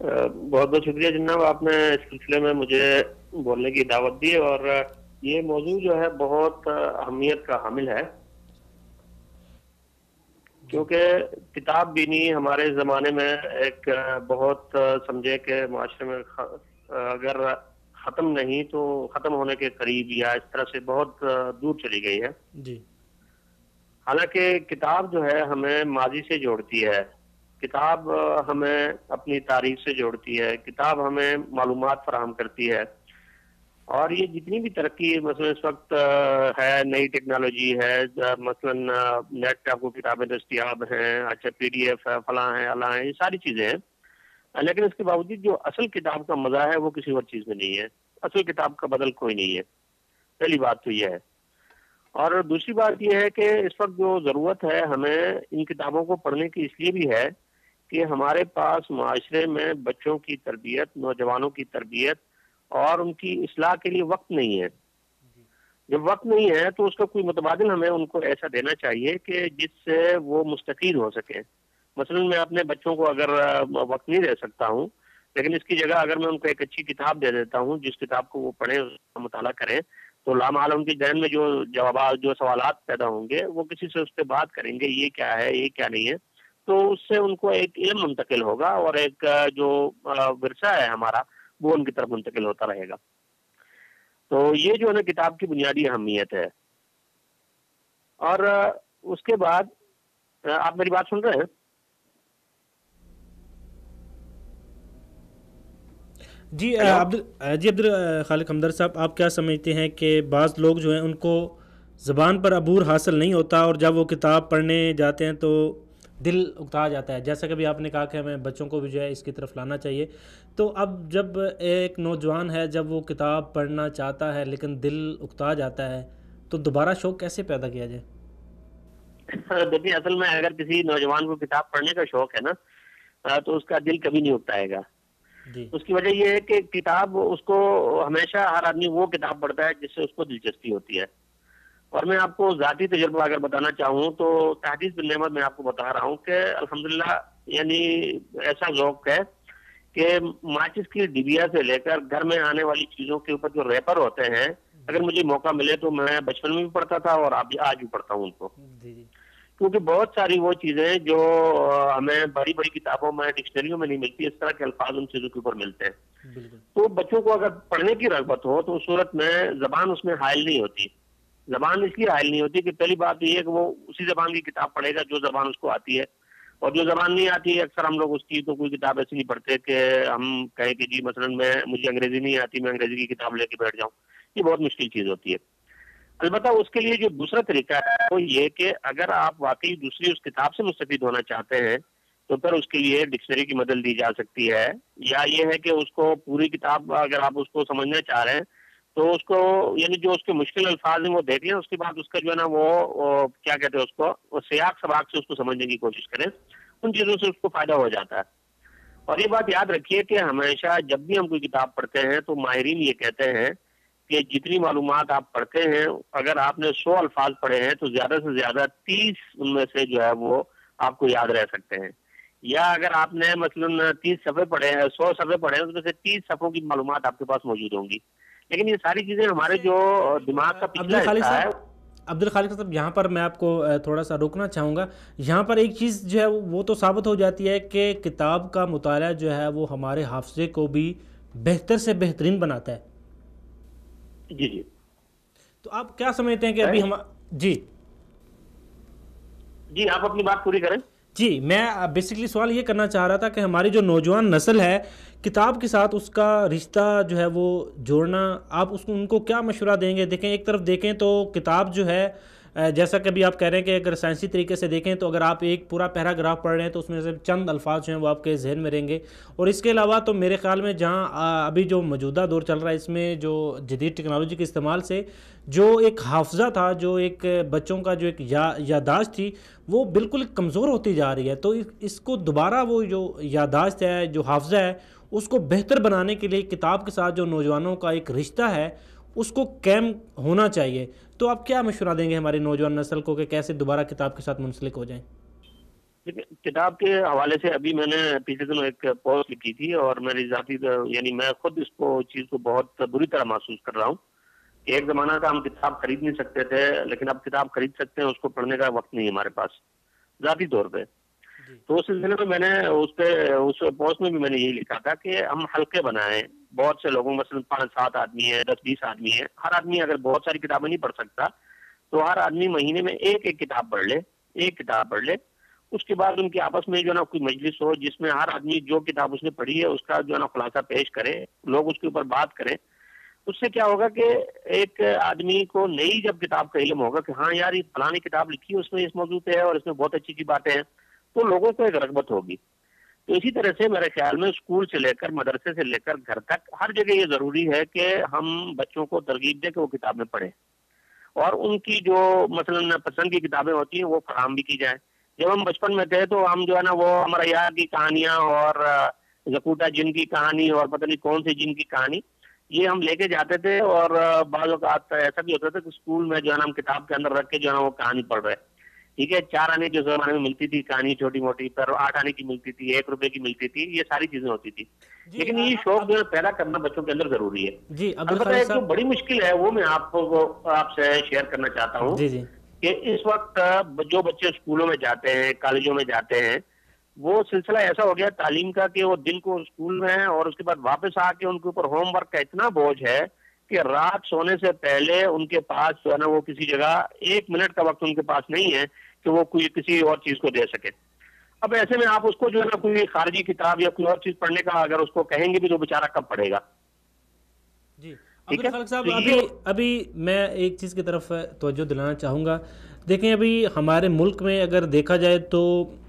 Speaker 4: بہت بہت شکریہ جناب, آپ نے اس سلسلے میں مجھے بولنے کی دعوت دی, اور یہ موضوع جو ہے بہت اہمیت کا حامل ہے, کیونکہ کتاب بینی ہمارے زمانے میں ایک بہت سمجھے کہ معاشرے میں اگر ختم نہیں تو ختم ہونے کے قریب یا اس طرح سے بہت دور چلی گئی ہے.
Speaker 1: جی.
Speaker 4: حالانکہ کتاب جو ہے ہمیں ماضی سے جوڑتی ہے, کتاب ہمیں اپنی تاریخ سے جوڑتی ہے, کتاب ہمیں معلومات فراہم کرتی ہے. اور یہ جتنی بھی ترقی مثلا اس وقت ہے, نئی ٹیکنالوجی ہے, مثلا نیٹ پہ آپ کو کتابیں دستیاب ہیں, اچھا PDF ہے, فلاں ہے, اللہ ہے, یہ ساری چیزیں ہیں, لیکن اس کے باوجود جو اصل کتاب کا مزہ ہے وہ کسی اور چیز میں نہیں ہے. اصل کتاب کا بدل کوئی نہیں ہے, پہلی بات تو یہ ہے. اور دوسری بات یہ ہے کہ اس وقت جو ضرورت ہے ہمیں ان کتابوں کو پڑھنے کی اس لیے بھی ہے کہ ہمارے پاس معاشرے میں بچوں کی تربیت, نوجوانوں کی تربیت اور ان کی اصلاح کے لیے وقت نہیں ہے. جب وقت نہیں ہے تو اس کا کوئی متبادل ہمیں ان کو ایسا دینا چاہیے کہ جس سے وہ مستفید ہو سکیں. مثلا میں اپنے بچوں کو اگر وقت نہیں دے سکتا ہوں, لیکن اس کی جگہ اگر میں ان کو ایک اچھی کتاب دے دیتا ہوں, جس کتاب کو وہ پڑھیں, اس کا مطالعہ کریں, تو لامحال ان کے ذہن میں جو جوابات, جو سوالات پیدا ہوں گے, وہ کسی سے اس پہ بات کریں گے, یہ کیا ہے, یہ کیا نہیں ہے, تو اس سے ان کو ایک علم منتقل ہوگا, اور ایک جو ورثہ ہے ہمارا وہ ان کی طرف منتقل ہوتا رہے گا. تو یہ جو ہے نا کتاب کی بنیادی اہمیت ہے. اور اس کے بعد آپ میری بات سن رہے ہیں؟
Speaker 1: جی عبد الخالق ہمدرد صاحب، آپ کیا سمجھتے ہیں کہ بعض لوگ جو ہیں ان کو زبان پر عبور حاصل نہیں ہوتا اور جب وہ کتاب پڑھنے جاتے ہیں تو دل اکتا جاتا ہے، جیسا کہ بھی آپ نے کہا کہ ہمیں بچوں کو بھی جو ہے اس کی طرف لانا چاہیے، تو اب جب ایک نوجوان ہے جب وہ کتاب پڑھنا چاہتا ہے لیکن دل اکتا جاتا ہے تو دوبارہ شوق کیسے پیدا کیا جائے؟
Speaker 4: دیکھیے، اصل میں اگر کسی نوجوان کو کتاب پڑھنے کا شوق ہے نا تو اس کا دل کبھی نہیں اکتائے گا.
Speaker 1: جی،
Speaker 4: اس کی وجہ یہ ہے کہ کتاب اس کو ہمیشہ ہر آدمی وہ کتاب پڑھتا ہے جس سے اس کو دلچسپی ہوتی ہے. اور میں آپ کو ذاتی تجربہ اگر بتانا چاہوں تو تحدیث بالنعمت میں آپ کو بتا رہا ہوں کہ الحمدللہ یعنی ایسا ذوق ہے کہ ماچس کی ڈبیا سے لے کر گھر میں آنے والی چیزوں کے اوپر جو ریپر ہوتے ہیں، اگر مجھے موقع ملے تو میں بچپن میں بھی پڑھتا تھا اور آج بھی پڑھتا ہوں ان کو.
Speaker 1: جی جی،
Speaker 4: کیونکہ بہت ساری وہ چیزیں جو ہمیں بڑی بڑی کتابوں میں ڈکشنریوں میں نہیں ملتی، اس طرح کے الفاظ ان چیزوں کے اوپر ملتے ہیں.
Speaker 1: بالکل.
Speaker 4: تو بچوں کو اگر پڑھنے کی رغبت ہو تو اس صورت میں زبان اس میں حائل نہیں ہوتی. زبان اس لیے حائل نہیں ہوتی کہ پہلی بات یہ ہے کہ وہ اسی زبان کی کتاب پڑھے گا جو زبان اس کو آتی ہے، اور جو زبان نہیں آتی ہے اکثر ہم لوگ اس کی تو کوئی کتاب ایسی نہیں پڑھتے کہ ہم کہیں کہ جی مثلا مجھے انگریزی نہیں آتی، میں انگریزی کی کتاب لے کے بیٹھ جاؤں. یہ بہت مشکل چیز ہوتی ہے. البتہ اس کے لیے جو دوسرا طریقہ ہے وہ یہ کہ اگر آپ واقعی دوسری اس کتاب سے مستفید ہونا چاہتے ہیں تو پھر اس کے لیے ڈکشنری کی مدد لی جا سکتی ہے، یا یہ ہے کہ اس کو پوری کتاب اگر آپ اس کو سمجھنا چاہ رہے ہیں تو اس کو یعنی جو اس کے مشکل الفاظ ہیں وہ دیکھ لیں، اس کے بعد اس کا جو ہے نا وہ کیا کہتے ہیں اس کو سیاق سباق سے اس کو سمجھنے کی کوشش کریں. ان چیزوں سے اس کو فائدہ ہو جاتا ہے. اور یہ بات یاد رکھیے کہ ہمیشہ جب بھی ہم کوئی کتاب پڑھتے ہیں تو ماہرین یہ کہتے ہیں کہ جتنی معلومات آپ پڑھتے ہیں اگر آپ نے 100 الفاظ پڑھے ہیں تو زیادہ سے زیادہ 30 ان میں سے جو ہے وہ آپ کو یاد رہ سکتے ہیں. یا اگر آپ نے مثلاً 30 صفحے پڑھے ہیں، 100 صفحے پڑھے ہیں، اس میں سے 30 صفحوں کی معلومات آپ کے پاس موجود ہوں گی. لیکن یہ ساری چیزیں ہمارے جو دماغ کا پچھلا حصہ ہے.
Speaker 1: عبد الخالق صاحب، یہاں پر میں آپ کو تھوڑا سا روکنا چاہوں گا. یہاں پر ایک چیز جو ہے وہ تو ثابت ہو جاتی ہے کہ کتاب کا مطالعہ جو ہے وہ ہمارے حافظے کو بھی بہتر سے بہترین بناتا ہے.
Speaker 4: جی جی.
Speaker 1: تو آپ کیا سمجھتے ہیں کہ ابھی ہم
Speaker 4: جی آپ اپنی بات پوری کریں.
Speaker 1: جی، میں بیسکلی سوال یہ کرنا چاہ رہا تھا کہ ہماری جو نوجوان نسل ہے کتاب کے ساتھ اس کا رشتہ جو ہے وہ جوڑنا، آپ اس کو ان کو کیا مشورہ دیں گے؟ دیکھیں، ایک طرف دیکھیں تو کتاب جو ہے جیسا کہ ابھی آپ کہہ رہے ہیں کہ اگر سائنسی طریقے سے دیکھیں تو اگر آپ ایک پورا پیراگراف پڑھ رہے ہیں تو اس میں سے چند الفاظ جو ہیں وہ آپ کے ذہن میں رہیں گے. اور اس کے علاوہ تو میرے خیال میں جہاں ابھی جو موجودہ دور چل رہا ہے اس میں جو جدید ٹیکنالوجی کے استعمال سے جو ایک حافظہ تھا، جو ایک بچوں کا جو ایک یادداشت تھی، وہ بالکل کمزور ہوتی جا رہی ہے. تو اس کو دوبارہ وہ جو یادداشت ہے، جو حافظہ ہے، اس کو بہتر بنانے کے لیے کتاب کے ساتھ جو نوجوانوں کا ایک رشتہ ہے اس کو قائم ہونا چاہیے. تو آپ کیا مشورہ دیں گے ہماری نوجوان نسل کو کہ کیسے دوبارہ کتاب کے ساتھ منسلک ہو جائیں؟
Speaker 4: کتاب کے حوالے سے ابھی میں نے پچھلے دنوں ایک پوسٹ لکھی تھی اور میری ذاتی یعنی میں خود اس کو چیز کو بہت بری طرح محسوس کر رہا ہوں کہ ایک زمانہ کا ہم کتاب خرید نہیں سکتے تھے، لیکن اب کتاب خرید سکتے ہیں، اس کو پڑھنے کا وقت نہیں ہے ہمارے پاس ذاتی طور پہ. تو اس سلسلے میں میں نے اس پوسٹ میں بھی میں نے یہی لکھا تھا کہ ہم حلقے بنائیں بہت سے لوگوں، مثلا 5-7 آدمی ہیں، 10-20 آدمی ہیں، ہر آدمی اگر بہت ساری کتابیں نہیں پڑھ سکتا تو ہر آدمی مہینے میں ایک کتاب پڑھ لے. اس کے بعد ان کی آپس میں جو ہے نا کوئی مجلس ہو جس میں ہر آدمی جو کتاب اس نے پڑھی ہے اس کا جو ہے نا خلاصہ پیش کرے، لوگ اس کے اوپر بات کریں. اس سے کیا ہوگا کہ ایک آدمی کو نئی جب کتاب کا علم ہوگا کہ ہاں یار یہ فلانی کتاب لکھی ہے، اس میں اس موضوع پہ ہے اور اس میں بہت اچھی اچھی باتیں ہیں، تو لوگوں کو ایک رغبت ہوگی. تو اسی طرح سے میرے خیال میں اسکول سے لے کر مدرسے سے لے کر گھر تک ہر جگہ یہ ضروری ہے کہ ہم بچوں کو ترغیب دیں کہ وہ کتابیں پڑھیں اور ان کی جو مثلا پسند کی کتابیں ہوتی ہیں وہ فراہم بھی کی جائیں. جب ہم بچپن میں تھے تو ہم جو ہے نا وہ امریا کی کہانیاں اور زکوٹا جن کی کہانی اور پتہ نہیں کون سی جن کی کہانی یہ ہم لے کے جاتے تھے. اور بعض اوقات ایسا بھی ہوتا تھا کہ اسکول میں جو ہے نا ہم کتاب کے اندر رکھ کے جو ہے نا وہ کہانی پڑھ رہے. ٹھیک ہے، 4 آنے جو زمانے میں ملتی تھی کہانی چھوٹی موٹی، پر 8 آنے کی ملتی تھی، 1 روپے کی ملتی تھی، یہ ساری چیزیں ہوتی تھی. لیکن یہ شوق جو ہے پیدا کرنا بچوں کے اندر ضروری ہے. البتہ ایک جو بڑی مشکل ہے وہ میں آپ سے شیئر کرنا چاہتا ہوں کہ اس وقت جو بچے اسکولوں میں جاتے ہیں، کالجوں میں جاتے ہیں، وہ سلسلہ ایسا ہو گیا تعلیم کا کہ وہ دن کو اسکول میں ہیں اور اس کے بعد واپس آ کے ان کے اوپر ہوم ورک کا اتنا بوجھ ہے کہ رات سونے سے پہلے ان کے پاس جو ہے نا وہ کسی جگہ 1 منٹ کا وقت ان کے پاس نہیں ہے کہ وہ کوئی کسی اور چیز کو دے سکے. اب ایسے میں آپ اس کو جو ہے نا کوئی خارجی کتاب یا کوئی اور چیز پڑھنے کا اگر اس کو کہیں گے بھی تو بیچارہ کب پڑھے گا.
Speaker 1: جی عبدالخالق صاحب، ابھی میں ایک چیز کی طرف توجہ دلانا چاہوں گا. دیکھیں ابھی ہمارے ملک میں اگر دیکھا جائے تو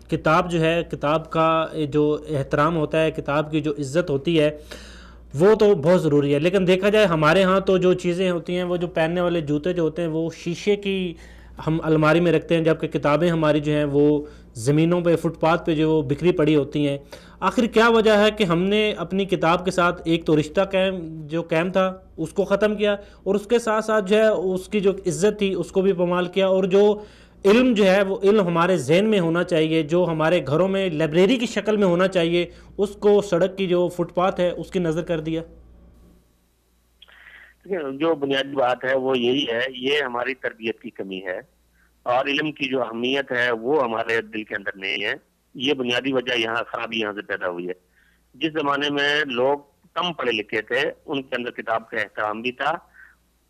Speaker 1: کتاب جو ہے، کتاب کا جو احترام ہوتا ہے، کتاب کی جو عزت ہوتی ہے وہ تو بہت ضروری ہے. لیکن دیکھا جائے ہمارے ہاں تو جو چیزیں ہوتی ہیں، وہ جو پہننے والے جوتے جو ہوتے ہیں وہ شیشے کی ہم الماری میں رکھتے ہیں، جبکہ کتابیں ہماری جو ہیں وہ زمینوں پہ، فٹ پاتھ پہ جو وہ بکھری پڑی ہوتی ہیں. آخر کیا وجہ ہے کہ ہم نے اپنی کتاب کے ساتھ ایک تو رشتہ قائم تھا اس کو ختم کیا، اور اس کے ساتھ ساتھ جو ہے اس کی جو عزت تھی اس کو بھی پامال کیا، اور جو علم جو ہے وہ علم ہمارے ذہن میں ہونا چاہیے، جو ہمارے گھروں میں لائبریری کی شکل میں ہونا چاہیے، اس کو سڑک کی جو فٹ پاتھ ہے اس کی نظر کر دیا.
Speaker 4: جو بنیادی بات ہے وہ یہی ہے، یہ ہماری تربیت کی کمی ہے، اور علم کی جو اہمیت ہے وہ ہمارے دل کے اندر نہیں ہے. یہ بنیادی وجہ یہاں خرابی یہاں سے پیدا ہوئی ہے. جس زمانے میں لوگ کم پڑھے لکھے تھے ان کے اندر کتاب کا احترام بھی تھا،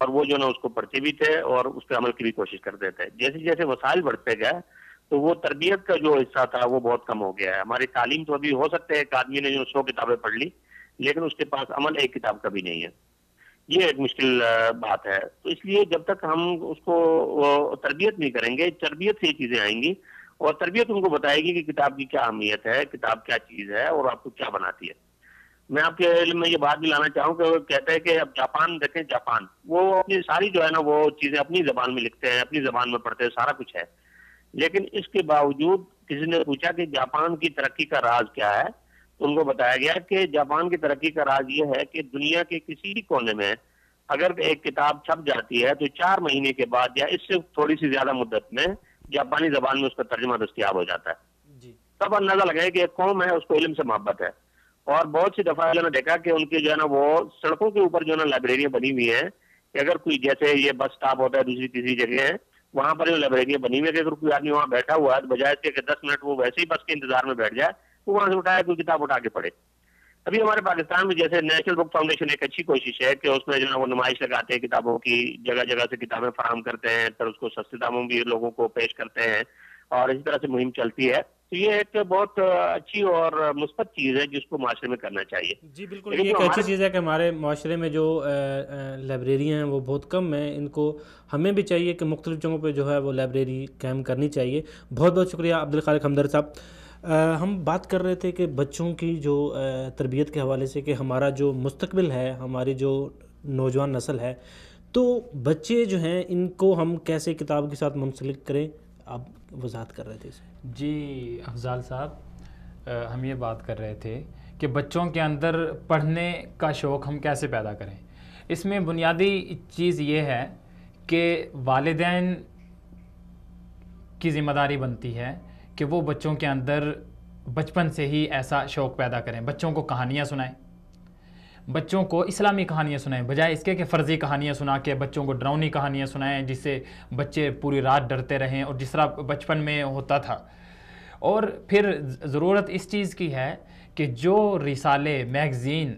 Speaker 4: اور وہ جو نا اس کو پڑھتے بھی تھے اور اس پہ عمل کی بھی کوشش کرتے تھے. جیسے جیسے وسائل بڑھتے گئے تو وہ تربیت کا جو حصہ تھا وہ بہت کم ہو گیا ہے. ہماری تعلیم تو ابھی ہو سکتے ہے ایک آدمی نے جو 100 کتابیں پڑھ لی لیکن اس کے پاس عمل ایک کتاب کا بھی نہیں ہے. یہ ایک مشکل بات ہے. تو اس لیے جب تک ہم اس کو تربیت نہیں کریں گے، تربیت سے یہ چیزیں آئیں گی، اور تربیت ان کو بتائے گی کہ کتاب کی کیا اہمیت ہے، کتاب کیا چیز ہے اور آپ کو کیا بناتی ہے. میں آپ کے علم میں یہ بات بھی لانا چاہوں کہ وہ کہتے ہیں کہ اب جاپان دیکھیں، جاپان وہ اپنی ساری جو ہے نا وہ چیزیں اپنی زبان میں لکھتے ہیں، اپنی زبان میں پڑھتے ہیں، سارا کچھ ہے. لیکن اس کے باوجود کسی نے پوچھا کہ جاپان کی ترقی کا راز کیا ہے، تو ان کو بتایا گیا کہ جاپان کی ترقی کا راز یہ ہے کہ دنیا کے کسی بھی کونے میں اگر ایک کتاب چھپ جاتی ہے تو 4 مہینے کے بعد یا اس سے تھوڑی سی زیادہ مدت میں جاپانی زبان میں اس کا ترجمہ دستیاب ہو جاتا ہے. تب اندازہ لگائے کہ ایک قوم ہے اس کو علم سے محبت ہے. اور بہت سی دفعہ نے دیکھا کہ ان کی جو ہے نا وہ سڑکوں کے اوپر جو ہے نا لائبریریاں بنی ہوئی ہیں کہ اگر کوئی جیسے یہ بس سٹاپ ہوتا ہے دوسری تیسری جگہ ہے وہاں پر جو لائبریریاں بنی ہوئی ہے کہ اگر کوئی آدمی وہاں بیٹھا ہوا ہے تو بجائے کہ 10 منٹ وہ ویسے ہی بس کے انتظار میں بیٹھ جائے تو وہاں سے اٹھایا کوئی کتاب اٹھا کے پڑھے. ابھی ہمارے پاکستان میں جیسے نیشنل بک فاؤنڈیشن ایک اچھی کوشش ہے کہ اس میں جو ہے وہ نمائش لگاتے ہیں کتابوں کی، جگہ جگہ سے کتابیں فراہم کرتے ہیں، پھر اس کو سستے داموں بھی لوگوں کو پیش کرتے ہیں، اور اسی طرح سے مہم چلتی ہے. تو یہ ایک بہت اچھی اور مثبت چیز ہے جس کو معاشرے میں کرنا چاہیے.
Speaker 1: جی بالکل، یہ ایک اچھی چیز ہے کہ ہمارے معاشرے میں جو لائبریریاں ہیں وہ بہت کم ہیں. ان کو ہمیں بھی چاہیے کہ مختلف جگہوں پہ جو ہے وہ لائبریری قائم کرنی چاہیے. بہت بہت شکریہ عبدالخالق ہمدرد صاحب. ہم بات کر رہے تھے کہ بچوں کی جو تربیت کے حوالے سے کہ ہمارا جو مستقبل ہے، ہماری جو نوجوان نسل ہے، تو بچے جو ہیں ان کو ہم کیسے کتاب کے ساتھ منسلک کریں، آپ وضاحت کر رہے تھے.
Speaker 2: جی افضال صاحب، ہم یہ بات کر رہے تھے کہ بچوں کے اندر پڑھنے کا شوق ہم کیسے پیدا کریں. اس میں بنیادی چیز یہ ہے کہ والدین کی ذمہ داری بنتی ہے کہ وہ بچوں کے اندر بچپن سے ہی ایسا شوق پیدا کریں. بچوں کو کہانیاں سنائیں، بچوں کو اسلامی کہانیاں سنائیں، بجائے اس کے کہ فرضی کہانیاں سنا کے بچوں کو ڈراؤنی کہانیاں سنائیں جس سے بچے پوری رات ڈرتے رہیں، اور جس طرح بچپن میں ہوتا تھا. اور پھر ضرورت اس چیز کی ہے کہ جو رسالے، میگزین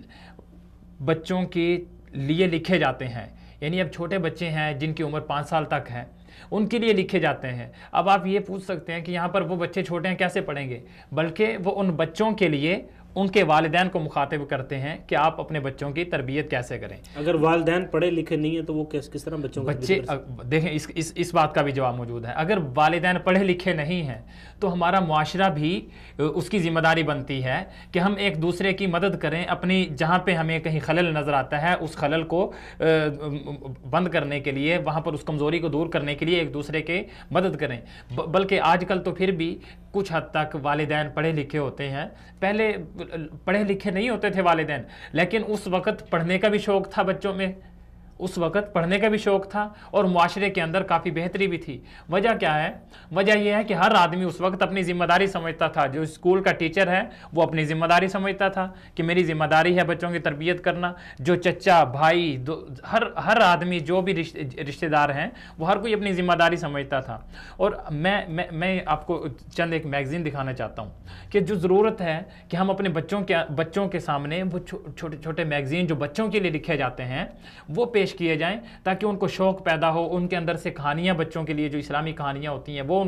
Speaker 2: بچوں کے لیے لکھے جاتے ہیں، یعنی اب چھوٹے بچے ہیں جن کی عمر 5 سال تک ہے، ان کے لیے لکھے جاتے ہیں. اب آپ یہ پوچھ سکتے ہیں کہ یہاں پر وہ بچے چھوٹے ہیں کیسے پڑھیں گے، بلکہ وہ ان بچوں کے لیے ان کے والدین کو مخاطب کرتے ہیں کہ آپ اپنے بچوں کی تربیت کیسے کریں.
Speaker 1: اگر والدین پڑھے لکھے نہیں ہیں تو وہ کس طرح بچوں کو
Speaker 2: بچے دیکھیں اس بات کا بھی جواب موجود ہے. اگر والدین پڑھے لکھے نہیں ہیں تو ہمارا معاشرہ بھی اس کی ذمہ داری بنتی ہے کہ ہم ایک دوسرے کی مدد کریں. اپنی جہاں پہ ہمیں کہیں خلل نظر آتا ہے اس خلل کو بند کرنے کے لیے، وہاں پر اس کمزوری کو دور کرنے کے لیے ایک دوسرے کے مدد کریں. بلکہ آج کل تو پھر بھی کچھ حد تک والدین پڑھے لکھے ہوتے ہیں. پہلے پڑھے لکھے نہیں ہوتے تھے والدین، لیکن اس وقت پڑھنے کا بھی شوق تھا بچوں میں، اس وقت پڑھنے کا بھی شوق تھا اور معاشرے کے اندر کافی بہتری بھی تھی. وجہ کیا ہے؟ وجہ یہ ہے کہ ہر آدمی اس وقت اپنی ذمہ داری سمجھتا تھا. جو اسکول کا ٹیچر ہے وہ اپنی ذمہ داری سمجھتا تھا کہ میری ذمہ داری ہے بچوں کی تربیت کرنا. جو چچا بھائی ہر آدمی جو بھی رشتہ دار ہیں وہ ہر کوئی اپنی ذمہ داری سمجھتا تھا. اور میں آپ کو چند ایک میگزین دکھانا چاہتا ہوں کہ جو ضرورت ہے کہ ہم اپنے بچوں کے سامنے وہ چھوٹے چھوٹے میگزین جو بچوں کے لیے لکھے جاتے ہیں وہ پیش کیے جائیں تاکہ ان کو شوق پیدا ہو. ان کے اندر سے کہانیاں بچوں کے لیے جو اسلامی کہانیاں ہوتی ہیں وہ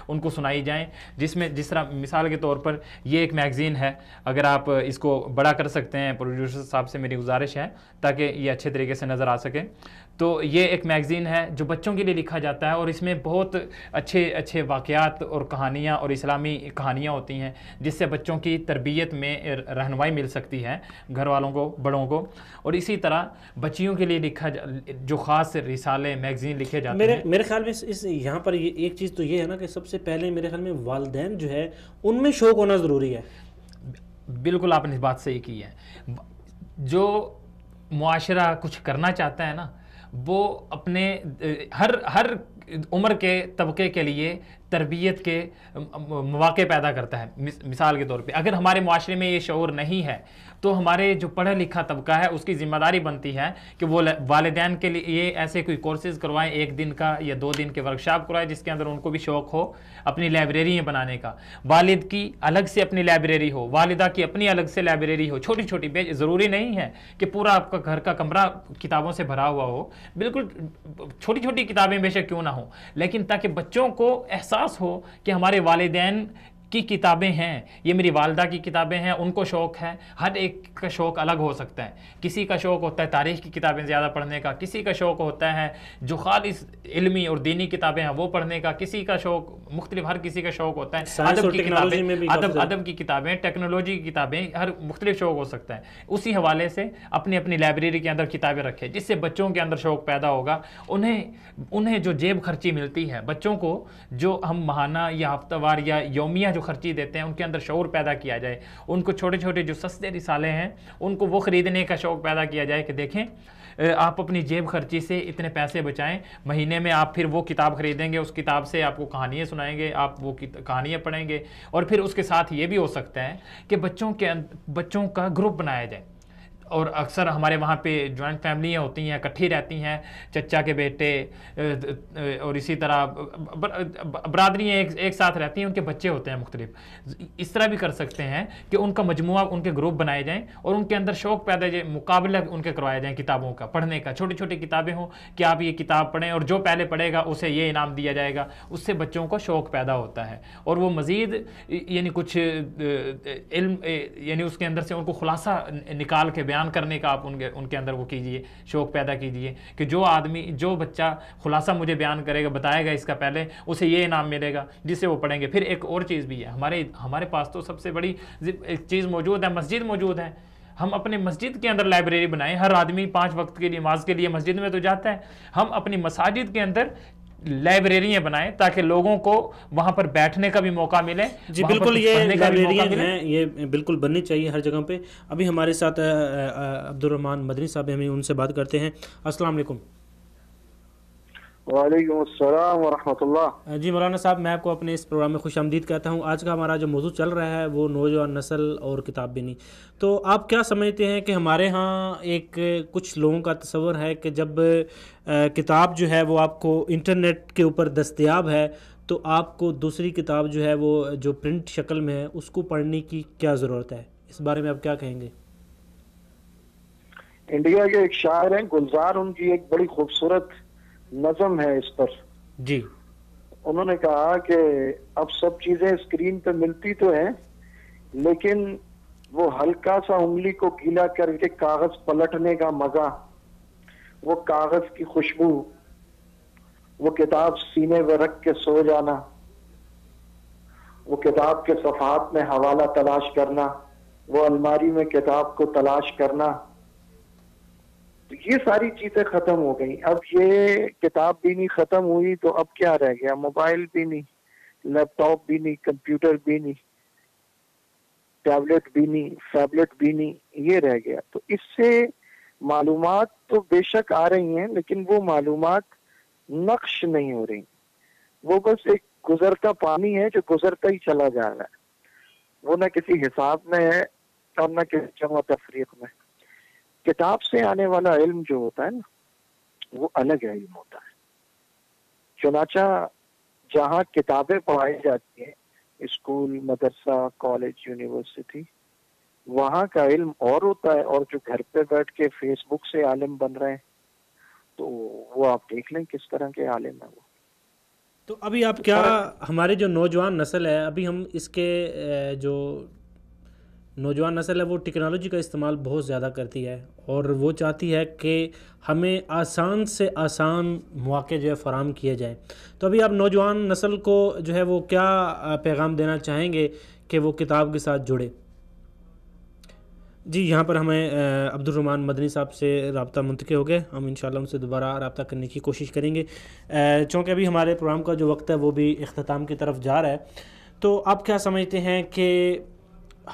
Speaker 2: ان کو سنائی جائیں. جس طرح مثال کے طور پر یہ ایک میگزین ہے, اگر آپ اس کو بڑا کر سکتے ہیں, پروڈیوسر صاحب سے میری گزارش ہے تاکہ یہ اچھے طریقے سے نظر آ سکے. تو یہ ایک میگزین ہے جو بچوں کے لیے لکھا جاتا ہے اور اس میں بہت اچھے واقعات اور کہانیاں اور اسلامی کہانیاں ہوتی ہیں جس سے بچوں کی تربیت میں رہنمائی مل سکتی ہے گھر والوں کو, بڑوں کو. اور اسی طرح بچیوں کے لیے جو خاص رسالے میگزین لکھے جاتے ہیں.
Speaker 1: میرے خیال میں یہاں پر ایک چیز تو یہ ہے نا کہ سب سے پہلے میرے خیال میں والدین جو ہے ان میں شوق ہونا ضروری ہے.
Speaker 2: بالکل آپ نے بات صحیح کی ہے. جو معاشرہ کچھ کرنا چاہتا ہے نا وہ اپنے ہر عمر کے طبقے کے لیے تربیت کے مواقع پیدا کرتا ہے. مثال کے طور پہ اگر ہمارے معاشرے میں یہ شعور نہیں ہے تو ہمارے جو پڑھا لکھا طبقہ ہے اس کی ذمہ داری بنتی ہے کہ وہ والدین کے لیے یہ ایسے کوئی کورسز کروائیں, 1 دن کا یا 2 دن کے ورکشاپ کروائیں جس کے اندر ان کو بھی شوق ہو اپنی لائبریریاں بنانے کا. والد کی الگ سے اپنی لائبریری ہو, والدہ کی اپنی الگ سے لائبریری ہو. چھوٹی چھوٹی ضروری نہیں ہے کہ پورا آپ کا گھر کا کمرہ کتابوں سے بھرا ہوا ہو, بالکل چھوٹی چھوٹی کتابیں بے شک کیوں نہ ہوں, لیکن تاکہ بچوں کو احساس ہو کہ ہمارے والدین کی کتابیں ہیں, یہ میری والدہ کی کتابیں ہیں, ان کو شوق ہے. ہر ایک کا شوق الگ ہو سکتا ہے. کسی کا شوق ہوتا ہے تاریخ کی کتابیں زیادہ پڑھنے کا, کسی کا شوق ہوتا ہے جو خالص علمی اور دینی کتابیں ہیں وہ پڑھنے کا, کسی کا شوق مختلف, ہر کسی کا شوق ہوتا ہے ادب کی کتابیں, ادب کی کتابیں, ٹیکنالوجی کی کتابیں, ہر مختلف شوق ہو سکتا ہے. اسی حوالے سے اپنی لائبریری کے اندر کتابیں رکھیں جس سے بچوں کے اندر شوق پیدا ہوگا. انہیں جو جیب خرچی ملتی ہے بچوں کو, جو ہم ماہانہ یا ہفتہ وار یا یومیہ جو خرچی دیتے ہیں ان کے اندر شعور پیدا کیا جائے. ان کو چھوٹے چھوٹے جو سستے رسالے ہیں ان کو وہ خریدنے کا شوق پیدا کیا جائے کہ دیکھیں آپ اپنی جیب خرچی سے اتنے پیسے بچائیں, مہینے میں آپ پھر وہ کتاب خریدیں گے, اس کتاب سے آپ کو کہانیاں سنائیں گے, آپ وہ کہانیاں پڑھیں گے. اور پھر اس کے ساتھ یہ بھی ہو سکتا ہے کہ بچوں کا گروپ بنایا جائے. اور اکثر ہمارے وہاں پہ جوائنٹ فیملیاں ہوتی ہیں, اکٹھی رہتی ہیں, چچا کے بیٹے اور اسی طرح برادریاں ایک ساتھ رہتی ہیں, ان کے بچے ہوتے ہیں مختلف. اس طرح بھی کر سکتے ہیں کہ ان کا مجموعہ, ان کے گروپ بنائے جائیں اور ان کے اندر شوق پیدا جائے, مقابلہ ان کے کروائے جائیں کتابوں کا پڑھنے کا. چھوٹی چھوٹی کتابیں ہوں کہ آپ یہ کتاب پڑھیں اور جو پہلے پڑھے گا اسے یہ انعام دیا جائے گا. اس سے بچوں کو شوق پیدا ہوتا ہے اور وہ مزید یعنی کچھ علم یعنی اس کے اندر سے ان کو خلاصہ نکال کے بیان کرنے کا آپ ان کے اندر وہ کیجئے, شوق پیدا کیجئے کہ جو بچہ خلاصہ مجھے بیان کرے گا, بتائے گا اس کا پہلے, اسے یہ انعام ملے گا جس سے وہ پڑھیں گے. پھر ایک اور چیز بھی ہے, ہمارے پاس تو سب سے بڑی چیز موجود ہے, مسجد موجود ہے. ہم اپنے مسجد کے اندر لائبریری بنائیں. ہر آدمی 5 وقت کی نماز کے لیے مسجد میں تو جاتا ہے, ہم اپنی مساجد کے اندر لائبریریاں بنائیں تاکہ لوگوں کو وہاں پر بیٹھنے کا بھی موقع ملے.
Speaker 1: جی بالکل, یہ لائبریریاں ہیں یہ بالکل بننی چاہیے ہر جگہ پہ. ابھی ہمارے ساتھ عبدالرحمان مدنی صاحب, ہمیں ان سے بات کرتے ہیں. السلام علیکم.
Speaker 5: وعلیکم السلام ورحمۃ اللہ.
Speaker 1: جی مولانا صاحب, میں آپ کو اپنے اس پروگرام میں خوش آمدید کہتا ہوں. آج کا ہمارا جو موضوع چل رہا ہے وہ نوجوان نسل اور کتاب بینی. تو آپ کیا سمجھتے ہیں کہ ہمارے ہاں کچھ لوگوں کا تصور ہے کہ جب کتاب جو ہے وہ آپ کو انٹرنیٹ کے اوپر دستیاب ہے تو آپ کو دوسری کتاب جو ہے وہ جو پرنٹ شکل میں ہے اس کو پڑھنے کی کیا ضرورت ہے؟ اس بارے میں آپ کیا کہیں گے؟
Speaker 5: انڈیا کے ایک شاعر ہیں گلزار, ان کی ایک بڑی خوبصورت نظم ہے اس پر.
Speaker 1: جی,
Speaker 5: انہوں نے کہا کہ اب سب چیزیں اسکرین پہ ملتی تو ہیں لیکن وہ ہلکا سا انگلی کو گیلا کر کے کاغذ پلٹنے کا مزہ, وہ کاغذ کی خوشبو, وہ کتاب سینے میں رکھ کے سو جانا, وہ کتاب کے صفحات میں حوالہ تلاش کرنا, وہ الماری میں کتاب کو تلاش کرنا. تو یہ ساری چیزیں ختم ہو گئیں. اب یہ کتاب بھی نہیں ختم ہوئی تو اب کیا رہ گیا؟ موبائل بھی نہیں, لیپ ٹاپ بھی نہیں, کمپیوٹر بھی نہیں, ٹیبلٹ بھی نہیں, فیبلٹ بھی نہیں, یہ رہ گیا. تو اس سے معلومات تو بے شک آ رہی ہیں لیکن وہ معلومات نقش نہیں ہو رہی، وہ بس ایک گزرتا پانی ہے جو گزرتا ہی چلا جا رہا ہے، وہ نہ کسی حساب میں ہے اور نہ کسی جمع تفریق میں۔ کتاب سے آنے والا علم جو ہوتا ہے نا وہ الگ علم ہوتا ہے۔ چنانچہ جہاں کتابیں پڑھائی جاتی ہیں، اسکول، مدرسہ، کالج، یونیورسٹی، وہاں کا علم اور ہوتا ہے، اور جو گھر پہ بیٹھ کے فیس بک سے عالم بن رہے ہیں تو وہ آپ دیکھ لیں کس طرح کے عالم ہیں وہ۔
Speaker 1: تو ابھی آپ کیا، ہماری جو نوجوان نسل ہے، ابھی ہم اس کے جو نوجوان نسل ہے وہ ٹیکنالوجی کا استعمال بہت زیادہ کرتی ہے اور وہ چاہتی ہے کہ ہمیں آسان سے آسان مواقع جو ہے فراہم کیے جائیں، تو ابھی آپ نوجوان نسل کو جو ہے وہ کیا پیغام دینا چاہیں گے کہ وہ کتاب کے ساتھ جڑے؟ جی یہاں پر ہمیں عبد الرحمن مدنی صاحب سے رابطہ منتقل ہو گئے، ہم انشاءاللہ ان سے دوبارہ رابطہ کرنے کی کوشش کریں گے، چونکہ ابھی ہمارے پروگرام کا جو وقت ہے وہ بھی اختتام کی طرف جا رہا ہے۔ تو آپ کیا سمجھتے ہیں کہ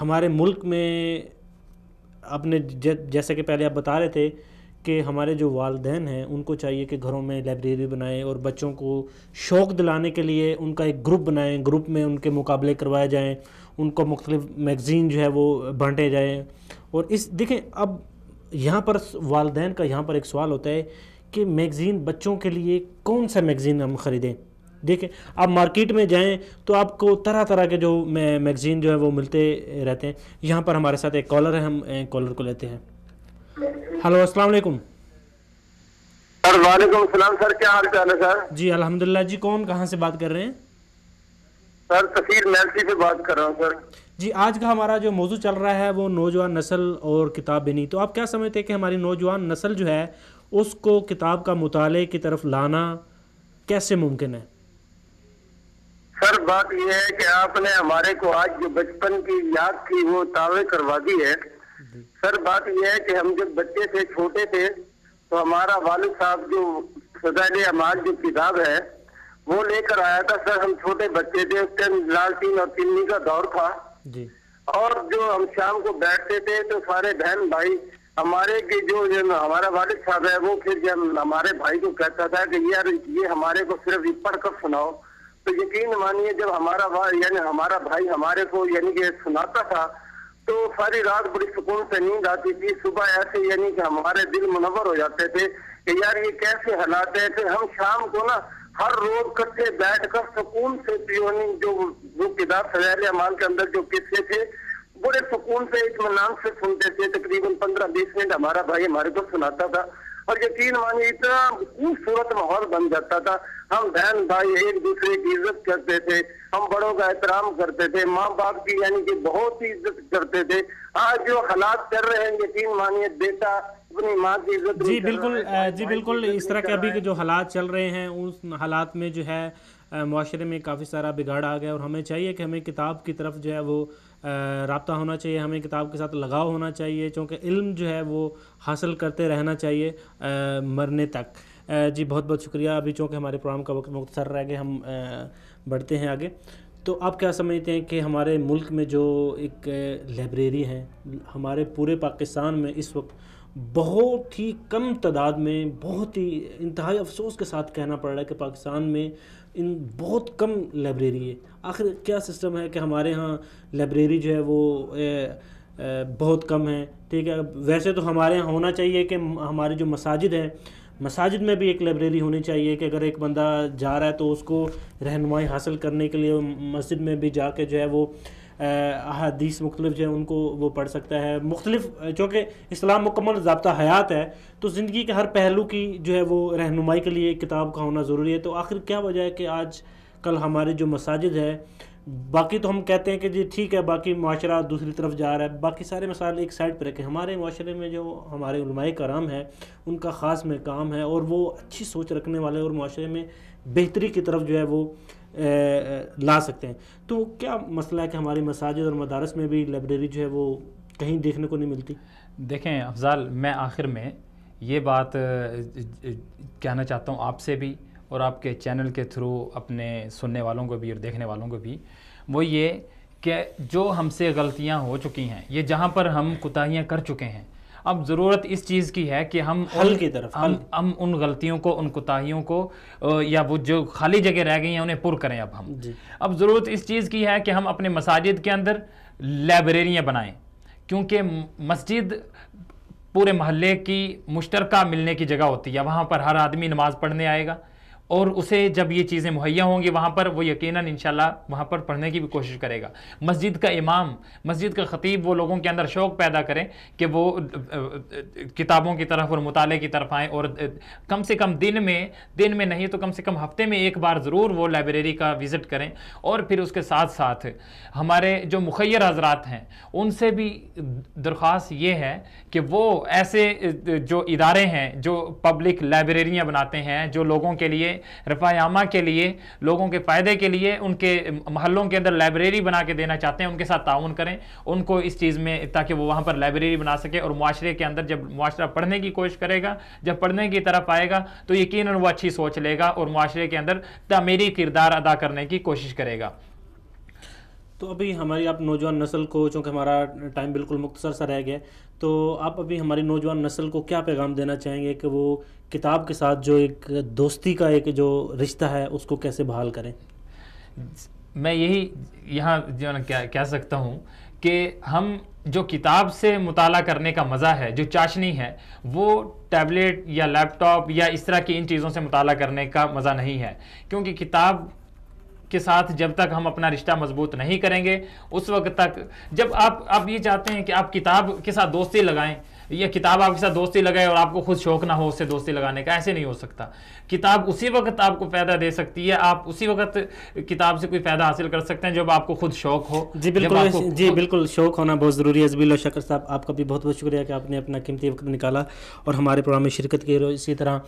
Speaker 1: ہمارے ملک میں، آپ نے جیسے کہ پہلے آپ بتا رہے تھے کہ ہمارے جو والدین ہیں ان کو چاہیے کہ گھروں میں لائبریری بنائیں اور بچوں کو شوق دلانے کے لیے ان کا ایک گروپ بنائیں، گروپ میں ان کے مقابلے کروائے جائیں، ان کو مختلف میگزین جو ہے وہ بانٹے جائیں۔ اور اس دیکھیں اب یہاں پر والدین کا یہاں پر ایک سوال ہوتا ہے کہ میگزین بچوں کے لیے کون سا میگزین ہم خریدیں؟ دیکھیں آپ مارکیٹ میں جائیں تو آپ کو طرح طرح کے جو میگزین جو ہے وہ ملتے رہتے ہیں۔ یہاں پر ہمارے ساتھ ایک کالر ہے، ہم کالر کو لیتے ہیں۔ ہلو السلام علیکم۔
Speaker 6: سر وعلیکم السلام سر، کیا حال چال ہے سر؟
Speaker 1: جی الحمدللہ۔ جی کون کہاں سے بات کر رہے ہیں؟
Speaker 6: سر تفسیر میلسی سے بات کر رہا ہوں سر۔
Speaker 1: جی آج کا ہمارا جو موضوع چل رہا ہے وہ نوجوان نسل اور کتاب بینی، تو آپ کیا سمجھتے ہیں کہ ہماری نوجوان نسل جو ہے اس کو کتاب کا مطالعے کی طرف لانا کیسے ممکن ہے؟
Speaker 6: سر بات یہ ہے کہ آپ نے ہمارے کو آج جو بچپن کی یاد تھی وہ تازہ کروا دی ہے۔ سر بات یہ ہے کہ ہم جب بچے تھے، چھوٹے تھے، تو ہمارا والد صاحب جو فضائل اعمال جو کتاب ہے وہ لے کر آیا تھا۔ سر ہم چھوٹے بچے تھے، اس ٹائم لالٹین اور چنی کا دور تھا، اور جو ہم شام کو بیٹھتے تھے تو سارے بہن بھائی ہمارے کے جو ہمارا والد صاحب ہے وہ پھر جب ہمارے بھائی کو کہتا تھا کہ یار یہ ہمارے کو صرف یہ پڑھ کر سناؤ، تو یقین مانیے جب ہمارا بھائی ہمارے کو یعنی کہ سناتا تھا تو ساری رات بڑی سکون سے نیند آتی تھی، صبح ایسے یعنی کہ ہمارے دل منور ہو جاتے تھے کہ یار یہ کیسے حالات ہے۔ پھر ہم شام کو نا ہر روز کٹھے بیٹھ کر سکون سے جو کتاب فضائل اعمال کے اندر جو قصے تھے بڑے سکون سے اطمینان سے سنتے تھے۔ تقریباً 15-20 منٹ ہمارا بھائی ہمارے کو سناتا تھا، اور یقین مانیے اتنا خوبصورت ماحول بن جاتا تھا۔ ہم بہن بھائی ایک دوسرے کی عزت کرتے تھے، ہم بڑوں کا احترام کرتے تھے، ماں باپ کی یعنی کہ بہت ہی عزت کرتے تھے۔ آج جو حالات چل رہے ہیں یقین مانیے بیٹا اپنی ماں کی عزت
Speaker 1: جی بالکل اس طرح کے ابھی کے جو حالات چل رہے ہیں اس حالات میں جو ہے معاشرے میں کافی سارا بگاڑ آ گیا، اور ہمیں چاہیے کہ ہمیں کتاب کی طرف جو ہے وہ رابطہ ہونا چاہیے، ہمیں کتاب کے ساتھ لگاؤ ہونا چاہیے، چونکہ علم جو ہے وہ حاصل کرتے رہنا چاہیے مرنے تک۔ جی بہت بہت شکریہ۔ ابھی چونکہ ہمارے پروگرام کا وقت مختصر رہ گیا، ہم بڑھتے ہیں آگے۔ تو آپ کیا سمجھتے ہیں کہ ہمارے ملک میں جو ایک لائبریری ہے، ہمارے پورے پاکستان میں اس وقت بہت ہی کم تعداد میں، بہت ہی انتہائی افسوس کے ساتھ کہنا پڑ رہا ہے کہ پاکستان میں ان بہت کم لائبریری ہے۔ آخر کیا سسٹم ہے کہ ہمارے ہاں لائبریری جو ہے وہ بہت کم ہے؟ ٹھیک ہے، ویسے تو ہمارے ہاں ہونا چاہیے کہ ہماری جو مساجد ہیں، مساجد میں بھی ایک لائبریری ہونی چاہیے کہ اگر ایک بندہ جا رہا ہے تو اس کو رہنمائی حاصل کرنے کے لیے مسجد میں بھی جا کے جو ہے وہ احادیث مختلف جو ہے ان کو وہ پڑھ سکتا ہے۔ مختلف چونکہ اسلام مکمل ضابطہ حیات ہے تو زندگی کے ہر پہلو کی جو ہے وہ رہنمائی کے لیے کتاب کا ہونا ضروری ہے۔ تو آخر کیا وجہ ہے کہ آج کل ہمارے جو مساجد ہے، باقی تو ہم کہتے ہیں کہ جی ٹھیک ہے باقی معاشرہ دوسری طرف جا رہا ہے، باقی سارے مسائل ایک سائڈ پہ رکھیں، ہمارے معاشرے میں جو ہمارے علماء کرام ہیں ان کا خاص مقام ہے، اور وہ اچھی سوچ رکھنے والے اور معاشرے میں بہتری کی طرف جو ہے وہ لا سکتے ہیں۔ تو کیا مسئلہ ہے کہ ہماری مساجد اور مدارس میں بھی لائبریری جو ہے وہ کہیں دیکھنے کو نہیں ملتی؟
Speaker 2: دیکھیں افضال، میں آخر میں یہ بات کہنا چاہتا ہوں آپ سے بھی اور آپ کے چینل کے تھرو اپنے سننے والوں کو بھی اور دیکھنے والوں کو بھی، وہ یہ کہ جو ہم سے غلطیاں ہو چکی ہیں، یہ جہاں پر ہم کوتاہیاں کر چکے ہیں، اب ضرورت اس چیز کی ہے کہ ہم
Speaker 1: حل کی طرف
Speaker 2: ہم ان غلطیوں کو، ان کوتاہیوں کو یا وہ جو خالی جگہ رہ گئی ہیں انہیں پر کریں. اب ہم اب ضرورت اس چیز کی ہے کہ ہم اپنے مساجد کے اندر لائبریریاں بنائیں، کیونکہ مسجد پورے محلے کی مشترکہ ملنے کی جگہ ہوتی ہے. وہاں پر ہر آدمی نماز پڑھنے آئے گا، اور اسے جب یہ چیزیں مہیا ہوں گی وہاں پر، وہ یقیناً انشاءاللہ وہاں پر پڑھنے کی بھی کوشش کرے گا. مسجد کا امام، مسجد کا خطیب وہ لوگوں کے اندر شوق پیدا کریں کہ وہ کتابوں کی طرف اور مطالعے کی طرف آئیں، اور کم سے کم دن میں نہیں تو کم سے کم ہفتے میں ایک بار ضرور وہ لائبریری کا وزٹ کریں. اور پھر اس کے ساتھ ساتھ ہمارے جو مخیر حضرات ہیں ان سے بھی درخواست یہ ہے کہ وہ ایسے جو ادارے ہیں جو پبلک لائبریریاں بناتے ہیں، جو لوگوں کے لیے رفع عامہ کے لیے، لوگوں کے فائدے کے لیے ان کے محلوں کے اندر لائبریری بنا کے دینا چاہتے ہیں، ان کے ساتھ تعاون کریں ان کو اس چیز میں، تاکہ وہ وہاں پر لائبریری بنا سکے. اور معاشرے کے اندر جب معاشرہ پڑھنے کی کوشش کرے گا، جب پڑھنے کی طرف آئے گا تو یقیناً وہ اچھی سوچ لے گا اور معاشرے کے اندر تعمیری کردار ادا کرنے کی کوشش کرے گا.
Speaker 1: تو ابھی ہماری آپ نوجوان نسل کو، چونکہ ہمارا ٹائم بالکل مختصر سا رہ گیا، تو آپ ابھی ہماری نوجوان نسل کو کیا پیغام دینا چاہیں گے کہ وہ کتاب کے ساتھ جو ایک دوستی کا ایک جو رشتہ ہے اس کو کیسے بحال کریں؟
Speaker 2: میں یہی یہاں جو کہہ سکتا ہوں کہ ہم جو کتاب سے مطالعہ کرنے کا مزہ ہے، جو چاشنی ہے، وہ ٹیبلٹ یا لیپ ٹاپ یا اس طرح کی ان چیزوں سے مطالعہ کرنے کا مزہ نہیں ہے. کیونکہ کتاب کے ساتھ جب تک ہم اپنا رشتہ مضبوط نہیں کریں گے، اس وقت تک جب آپ یہ چاہتے ہیں کہ آپ کتاب کے ساتھ دوستی لگائیں، یا کتاب آپ کے ساتھ دوستی لگائے اور آپ کو خود شوق نہ ہو اس سے دوستی لگانے کا، ایسے نہیں ہو سکتا. کتاب اسی وقت آپ کو فائدہ دے سکتی ہے، آپ اسی وقت کتاب سے کوئی فائدہ حاصل کر سکتے ہیں جب آپ کو خود شوق ہو.
Speaker 1: جی بالکل شوق ہونا بہت ضروری ہے. زبیل و شکر صاحب، آپ کا بھی بہت بہت شکریہ کہ آپ نے اپنا قیمتی وقت نکالا اور ہمارے پروگرام میں شرکت کی. اسی طرح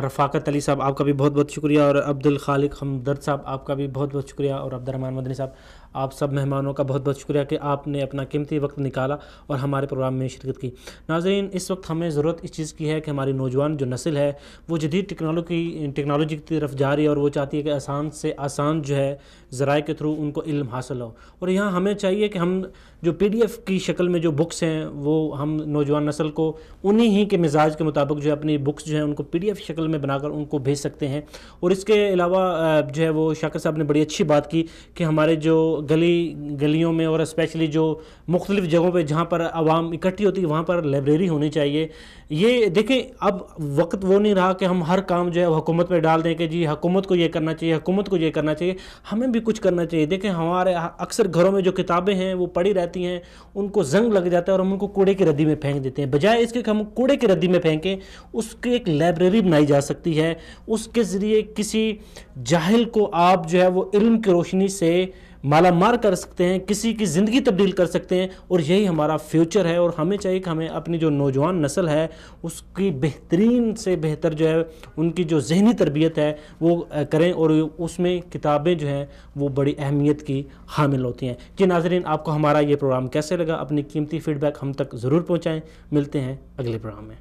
Speaker 1: رفاقت علی صاحب، آپ کا بھی بہت بہت شکریہ، اور عبد الخالق ہمدرد صاحب، آپ کا بھی بہت بہت شکریہ، اور عبد الرحمن مدنی صاحب، آپ سب مہمانوں کا بہت بہت شکریہ کہ آپ نے اپنا قیمتی وقت نکالا اور ہمارے پروگرام میں شرکت کی. ناظرین، اس وقت ہمیں ضرورت اس چیز کی ہے کہ ہماری نوجوان جو نسل ہے وہ جدید ٹیکنالوجی کی طرف جا رہی ہے، اور وہ چاہتی ہے کہ آسان سے آسان جو ہے ذرائع کے تھرو ان کو علم حاصل ہو. اور یہاں ہمیں چاہیے کہ ہم جو PDF کی شکل میں جو بکس ہیں وہ ہم نوجوان نسل کو انہی ہی کے مزاج کے مطابق جو ہے اپنی بکس جو ہیں ان کو PDF شکل میں بنا کر ان کو بھیج سکتے ہیں. اور اس کے علاوہ جو ہے وہ شاکر صاحب نے بڑی اچھی بات کی کہ ہمارے جو گلیوں میں اور اسپیشلی جو مختلف جگہوں پہ جہاں پر عوام اکٹھی ہوتی ہے وہاں پر لائبریری ہونی چاہیے. یہ دیکھیں اب وقت وہ نہیں رہا کہ ہم ہر کام جو ہے حکومت پہ ڈال دیں کہ جی حکومت کو یہ کرنا چاہیے، حکومت کو یہ کرنا چاہیے. ہمیں بھی کچھ کرنا چاہیے. دیکھیں ہمارے اکثر گھروں میں جو کتابیں ہیں وہ پڑی رہتی ہیں، ان کو زنگ لگ جاتا ہے اور ہم ان کو کوڑے کی ردی میں پھینک دیتے ہیں. بجائے اس کے کہ ہم کوڑے کی ردی میں پھینکیں، اس کی ایک لائبریری بنائی جا سکتی ہے. اس کے ذریعے کسی جاہل کو آپ جو ہے وہ علم کی روشنی سے مالا مال کر سکتے ہیں، کسی کی زندگی تبدیل کر سکتے ہیں. اور یہی ہمارا فیوچر ہے. اور ہمیں چاہیے کہ ہمیں اپنی جو نوجوان نسل ہے اس کی بہترین سے بہتر جو ہے ان کی جو ذہنی تربیت ہے وہ کریں، اور اس میں کتابیں جو ہیں وہ بڑی اہمیت کی حامل ہوتی ہیں. جی ناظرین، آپ کو ہمارا یہ پروگرام کیسے لگا؟ اپنی قیمتی فیڈ بیک ہم تک ضرور پہنچائیں. ملتے ہیں اگلے پروگرام میں.